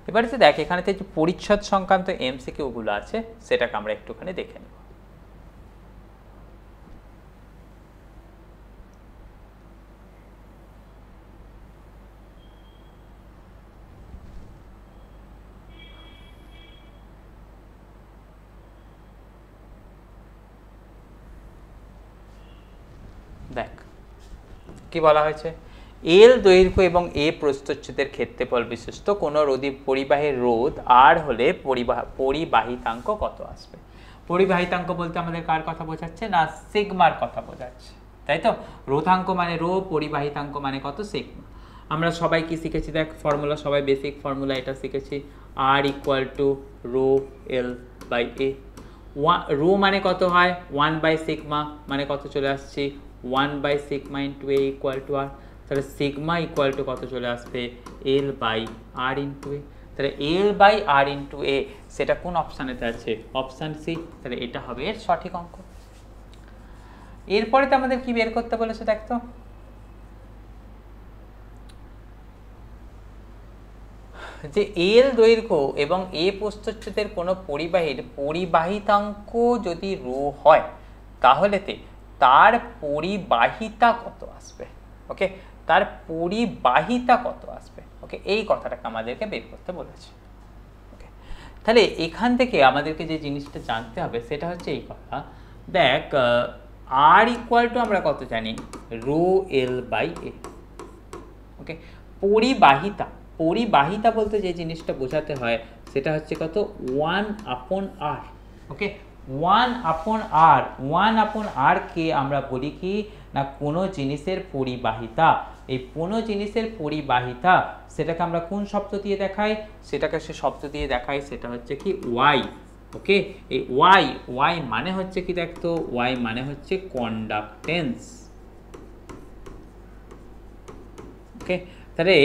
এবারে যে দেখ এখানে যে পরিচ্ছদ সংক্রান্ত এমসিকিউ গুলো আছে সেটাকে আমরা একটুখানি দেখে নেব। দেখ কি বলা হয়েছে, এল দৈর্ঘ্য এবং এ প্রস্থচ্ছেদের ক্ষেত্রফল বিশিষ্ট কোনো পরিবাহীর রোধ আর হলে পরিবাহিতাঙ্ক কত আসবে। পরিবাহিতাঙ্ক বলতে আমাদের কার কথা বোঝাচ্ছে, না সিগমার কথা বোঝাচ্ছে, তাই তো। রোধাঙ্ক মানে রো, পরিবাহিতাঙ্ক মানে কত, সিগমা। আমরা সবাই কি শিখেছি দেখ ফর্মুলা, সবাই বেসিক ফর্মুলা এটা শিখেছি, R equal to rho L by A. Rho মানে কত হয় 1/সিগমা, মানে কত চলে আসছে 1/সিগমা into A equal to R. তাহলে সিগমা ইকুয়াল টু কত চলে আসবে এল বাই আর ইন্টু এ। তাহলে এল বাই আর ইন্টু এ সেটা কোন অপশানেতে আছে, অপশান সি। তাহলে এটা হবে এর সঠিক অঙ্ক। এরপরে তো আমাদের কি বের করতে বলেছে দেখতো, যে এল দৈর্ঘ্য এবং এ প্রস্থচ্ছেদের কোনো পরিবাহীর পরিবাহিতাঙ্ক যদি রো হয় তাহলে তার পরিবাহিতা কত আসবে। ওকে, তার পরিবাহিতা কত আসবে। ওকে, এই কথাটাকে আমাদেরকে বের করতে বলেছে। ওকে, তাহলে এখান থেকে আমাদেরকে যে জিনিসটা জানতে হবে সেটা হচ্ছে এই কথা, দেখ আর ইকুয়াল টু আমরা কত জানি, রো এল বাই এ। ওকে, পরিবাহিতা, পরিবাহিতা বলতে যে জিনিসটা বোঝাতে হয় সেটা হচ্ছে কত 1/r। ওকে, 1/r, 1/r কে আমরা বলি কি না কোনো জিনিসের পরিবাহিতা। এই কোনো জিনিসের পরিবাহিতা সেটাকে আমরা কোন শব্দ দিয়ে দেখাই, সেটাকে সে শব্দ দিয়ে দেখাই সেটা হচ্ছে কি ওয়াই। ওকে, এই ওয়াই মানে হচ্ছে কি দেখতো, ওয়াই মানে হচ্ছে কন্ডাক্টেন্স। ওকে, তাহলে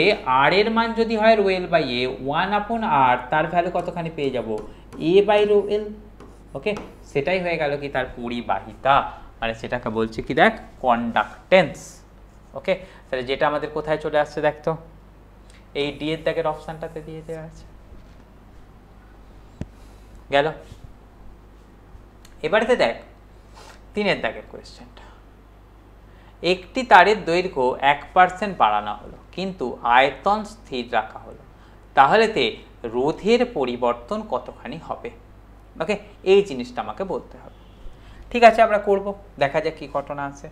আর এর মান যদি হয় rho L by A, 1/r তার ভ্যালু কতখানি পেয়ে যাব, এ বাই রো এল। ওকে, সেটাই হয়ে গেল কি তার পরিবাহিতা, মানে সেটাকে বলছে কি দেখ কন্ডাক্টেন্স। ওকে, তাহলে যেটা আমাদের কোথায় চলে আসছে দেখতো, এই ডি এর দাগের অপশানটাতে দিয়ে দেওয়া আছে। গেল। এবারেতে দেখ 3 দাগের কোয়েশ্চেনটা, একটি তারের দৈর্ঘ্য 1% বাড়ানো হলো কিন্তু আয়তন স্থির রাখা হলো, তাহলে রোধের পরিবর্তন কতখানি হবে। ওকে, এই জিনিসটা আমাকে বলতে হবে। ঠিক আছে, আমরা করব, দেখা যাক কি ঘটনা আছে।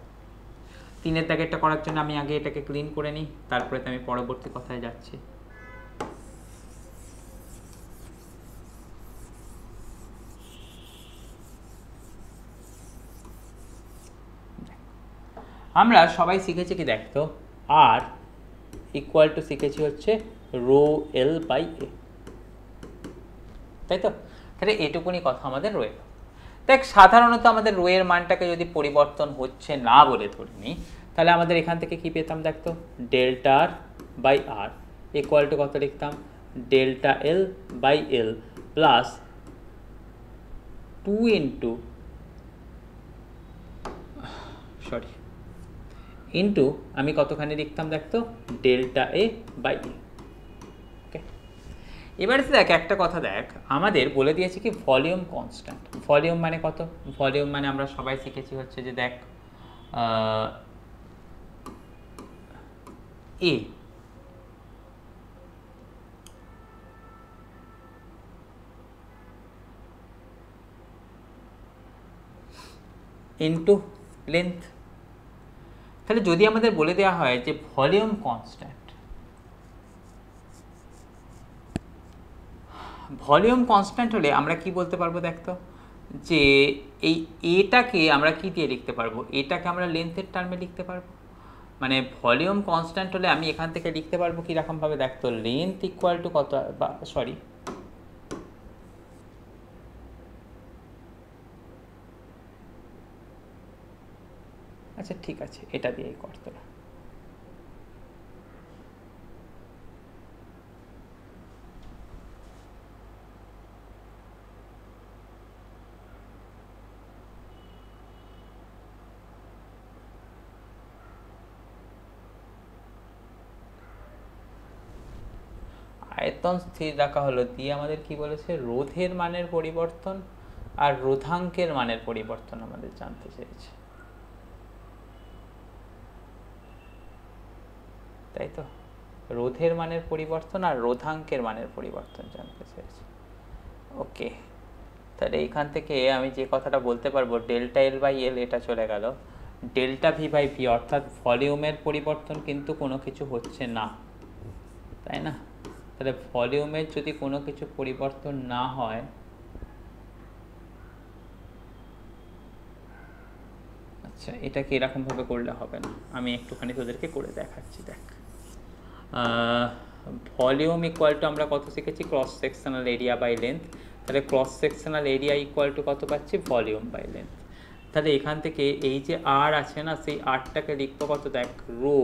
3 দাগেরটা করার জন্য আমি আগে এটাকে ক্লিন করে নিই, তারপরে আমি পরবর্তী কথায় যাচ্ছি। আমরা সবাই শিখেছি কি দেখতো, আর ইকুয়াল টু শিখেছি হচ্ছে রো এল বাই এ, তাই তো। তাহলে এটুকুনি কথা আমাদের রয়ে গেল। দেখ সাধারণত আমাদের রো এর মানটাকে যদি পরিবর্তন হচ্ছে না বলে ধরে নিই, তাহলে আমাদের এখান থেকে কি পেতাম দেখতো, delta R by R equal to কত লিখতাম, delta L by L plus 2 into into আমি কতখানি লিখতাম দেখতো, ডেল্টা এ বাই এ। ওকে, এবারে দেখ একটা কথা, দেখ আমাদের বলে দিয়েছে কি ভলিউম কনস্ট্যান্ট। ভলিউম মানে কত, ভলিউম মানে আমরা সবাই শিখেছি হচ্ছে যে দেখ এ ইন্টু লেন্থ। তাহলে যদি আমাদের বলে দেওয়া হয় যে ভলিউম কনস্ট্যান্ট, ভলিউম কনস্ট্যান্ট হলে আমরা কি বলতে পারবো দেখতো, যে এই এটাকে আমরা কি দিয়ে লিখতে পারবো, এটাকে আমরা লেন্থের টার্মে লিখতে পারবো। মানে ভলিউম কনস্ট্যান্ট হলে আমি এখান থেকে লিখতে পারবো কিরকম ভাবে দেখতো, লেন্থ ইকুয়াল টু কত, সরি আচ্ছা ঠিক আছে এটা দিয়েই করতে হবে। আয়তন স্থির রাখা হলো দিয়ে আমাদের কি বলেছে, রোধের মানের পরিবর্তন আর রোধাঙ্কের মানের পরিবর্তন আমাদের জানতে চেয়েছে, তাই তো? রোধের মানের পরিবর্তন আর রোধাঙ্কের মানের পরিবর্তন জানতে চেয়েছে। ওকে, তাহলে এইখান থেকে আমি যে কথাটা বলতে পারবো, ডেল্টা এল বাই এল এটা চলে গেল, ডেল্টা ভি বাই ভি অর্থাৎ ভলিউমের পরিবর্তন কিন্তু কোনো কিছু হচ্ছে না, তাই না? তাহলে ভলিউমের যদি কোনো কিছু পরিবর্তন না হয়, আচ্ছা এটাকে এরকমভাবে করলে হবে না, আমি একটুখানি তোদেরকে করে দেখাচ্ছি। দেখ, ভলিউম ইকুয়াল টু আমরা কত শিখেছি, cross sectional area by length. তাহলে cross sectional area equal to কত পাচ্ছি, ভলিউম বাই লেন্থ। তাহলে এখান থেকে এই যে আর আছে না, সেই আরটাকে লিখবো কত, দেখ, rho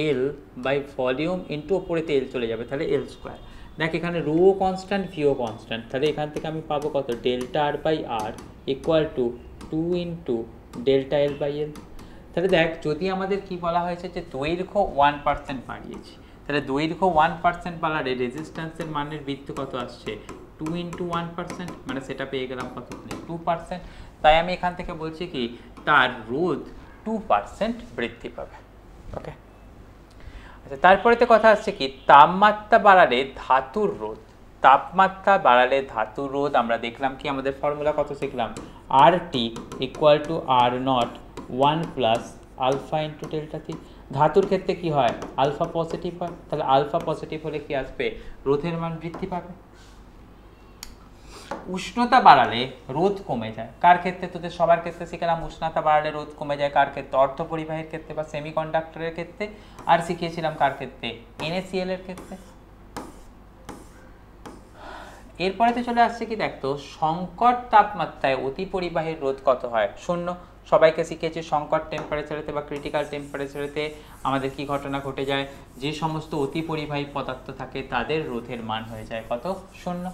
L by volume into ওপরেতে এল চলে যাবে, তাহলে এল স্কোয়ার। দেখ এখানে রো কনস্ট্যান্ট, ভিও কনস্ট্যান্ট, তাহলে এখান থেকে আমি পাবো কত, delta R by R equal to 2 into delta L by L. তাহলে দেখ, যদি আমাদের কি বলা হয়েছে যে দৈর্ঘ্য 1% বাড়িয়েছি, তাহলে দৈর্ঘ্য 1% বাড়ালে রেজিস্ট্যান্সের মানের বৃদ্ধি কত আসছে, 2 ইন্টু 1%, মানে সেটা পেয়ে গেলাম কত, 2%। তাই আমি এখান থেকে বলছি কি, তার রোধ 2% বৃদ্ধি পাবে। ওকে, আচ্ছা তারপরেতে কথা আসছে কি, তাপমাত্রা বাড়ালে ধাতুর রোধ। তাপমাত্রা বাড়ালে ধাতুর রোধ আমরা দেখলাম কি, আমাদের ফর্মুলা কত শিখলাম, R T equal to R naught 1 plus alpha into delta T. ধাতুর ক্ষেত্রে কি হয়, আলফা পজিটিভ হয়, তাহলে আলফা পজিটিভ হলে কি আসবে, রোধের মান বৃদ্ধি পাবে। উষ্ণতা বাড়ালে রোধ কমে যায়, কার ক্ষেত্রে, তোদের সবার ক্ষেত্রে শিখলাম উষ্ণতা বাড়ালে রোধ কমে যায়, কার ক্ষেত্রে, অর্ধ পরিবাহীর ক্ষেত্রে বা সেমিকন্ডাক্টরের ক্ষেত্রে, আর শিখিয়েছিলাম কার ক্ষেত্রে, NaCl এর ক্ষেত্রে। এরপরেতে চলে আসছে কি, দেখতো সংকট তাপমাত্রায় অতি পরিবাহীর রোধ কত হয়, 0। সবাইকে শিখেছি সংকট টেম্পারেচারেতে বা ক্রিটিক্যাল টেম্পারেচারেতে আমাদের কি ঘটনা ঘটে যায়, যে সমস্ত অতি পরিবাহী পদার্থ থাকে তাদের রোধের মান হয়ে যায় কত, 0।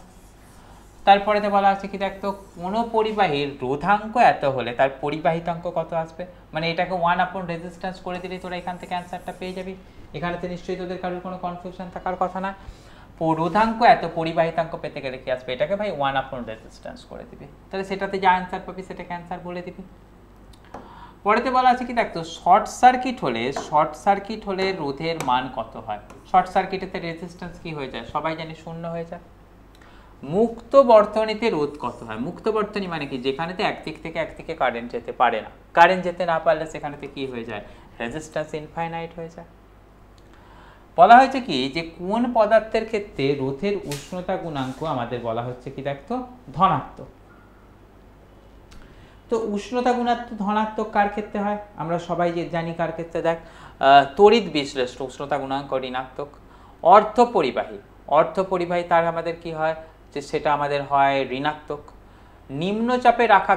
তারপরেতে বলা আছে কি, দেখতো কোনো পরিবাহীর রোধাঙ্ক এত হলে তার পরিবাহিতাঙ্ক কত আসবে, মানে এটাকে 1 আপন রেজিস্ট্যান্স করে দিলে তোরা এখান থেকে অ্যান্সারটা পেয়ে যাবি। এখানেতে নিশ্চয়ই তোদের কারোর কোনো কনফিউশন থাকার কথা না। রোধাঙ্ক এত, পরিবাহিতাঙ্ক পেতে গেলে কি আসবে, এটাকে ভাই 1 আপন রেজিস্ট্যান্স করে দিবি, তাহলে সেটাতে যা অ্যান্সার পাবি সেটাকে অ্যান্সার বলে দিবি। পরেতে বলা আছে কি, দেখতো শর্ট সার্কিট হলে রোধের মান কত হয়। শর্ট সার্কিটেতে রেজিস্ট্যান্স কি হয়ে যায়, সবাই জানি 0 হয়ে যায়। মুক্ত বর্তনীতে রোধ কত হয়, মুক্ত বর্তনী মানে কি, যেখানেতে একদিক থেকে একদিকে কারেন্ট যেতে পারে না, কারেন্ট যেতে না পারলে সেখানেতে কি হয়ে যায়, রেজিস্ট্যান্স ইনফাইনাইট হয়ে যায়। বলা হয়েছে কি, যে কোন পদার্থের ক্ষেত্রে রোধের উষ্ণতা গুণাঙ্ক আমাদের বলা হচ্ছে কি, দেখতো ধনাত্মক। তো উষ্ণতা গুণাঙ্ক ধনাত্মক কার ক্ষেত্রে হয়, আমরা সবাই যে জানি কার ক্ষেত্রে, দেখ তড়িৎ বিশ্লেষ্য উষ্ণতা গুণাঙ্ক ঋণাত্মক। অর্ধ পরিবাহী তার আমাদের কি হয়, যে সেটা আমাদের হয় ঋণাত্মক। নিম্নচাপে রাখা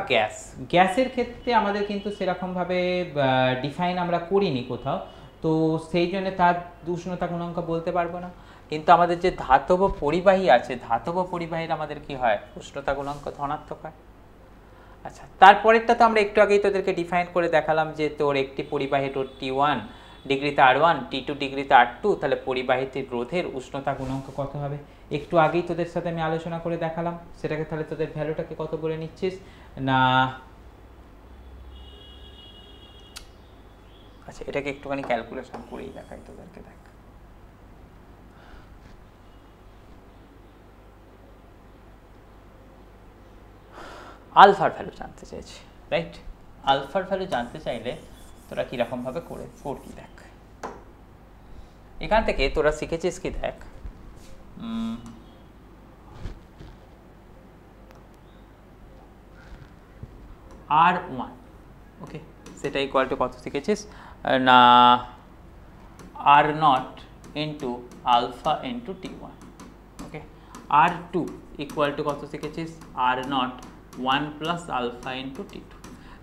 গ্যাসের ক্ষেত্রে আমাদের কিন্তু সেরকমভাবে ডিফাইন আমরা করিনি কোথাও, তো সেই জন্য তার উষ্ণতা গুণাঙ্ক বলতে পারবো না। কিন্তু আমাদের যে ধাতব পরিবাহী আছে, ধাতব পরিবাহীর আমাদের কি হয়, উষ্ণতা গুণাঙ্ক ধনাত্মক হয়। আচ্ছা, তারপরেরটা তো আমরা একটু আগেই তোদেরকে ডিফাইন করে দেখালাম, যে তোর একটি পরিবাহী রোধ T1 ডিগ্রিতে R1, T2 ডিগ্রিতে R2, তাহলে পরিবাহীটির রোধের উষ্ণতা গুণাঙ্ক কত হবে, একটু আগেই তোদের সাথে আমি আলোচনা করে দেখালাম সেটাকে। তাহলে তোদের ভ্যালুটাকে কত বলে নিচ্ছিস না, আচ্ছা এটাকে একটুখানি ক্যালকুলেশন করেই দেখাই তোদেরকে। দেখ, আলফার ভ্যালু জানতে চাইছি, রাইট? আলফার ভ্যালু জানতে চাইলে তোরা কীরকমভাবে করবি, দেখ এখান থেকে তোরা শিখেছিস কি, দেখ R1, ওকে, সেটা ইকুয়াল টু কত শিখেছিস না, R0 into alpha into T1, okay. R2 equal to কত শিখেছিস, R0 1 plus alpha into T2।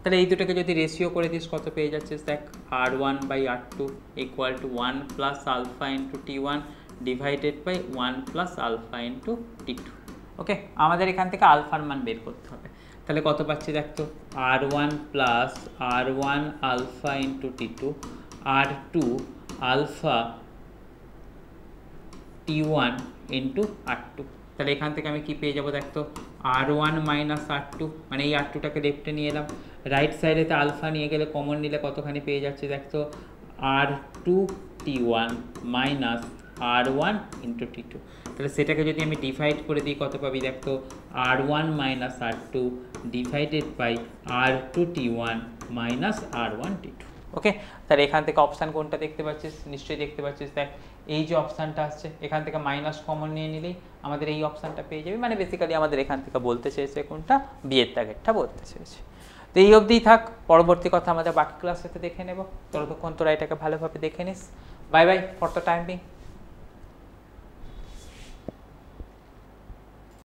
তাহলে এই দুটোকে যদি রেশিও করে দিস কত পেয়ে যাচ্ছিস, দেখ R1 by R2 equal to 1 plus alpha into T1 divided by 1 plus alpha into T2। Okay, আমাদের এখান থেকে আলফার মান বের করতে হবে। তাহলে কত পাচ্ছি, দেখ তো, R1 plus R1 alpha into T2, R2 alpha T1 into R2। তাহলে এখান থেকে আমি কি পেয়ে যাবো দেখতো, R1 মাইনাস R2, মানে এই R2টাকে লেফটে নিয়ে এলাম, রাইট সাইডেতে আলফা নিয়ে গেলে কমন নিলে কতখানি পেয়ে যাচ্ছে দেখতো, R2 T1 minus R1 into T2। তাহলে সেটাকে যদি আমি ডিভাইড করে দিই কত পাবি দেখতো, R1 minus R2 divided by R2 T1 minus R1 T2। Okay, তাহলে এখান থেকে অপশান কোনটা দেখতে পাচ্ছিস, নিশ্চয়ই দেখতে পাচ্ছিস, দেখ এই যে অপশানটা আসছে এখান থেকে মাইনাস কমন নিয়ে নিলেই আমাদের এই অপশানটা পেয়ে যাবে, মানে বেসিক্যালি আমাদের এখান থেকে বলতে চেয়েছে কোনটা, বিয়ের দাগেরটা বলতে চেয়েছে। তো এই অবধিই থাক, পরবর্তী কথা আমাদের বাকি ক্লাসেতে দেখে নেব, ততক্ষণ তোরা এটাকে ভালোভাবে দেখে নিস। Bye bye for the time being.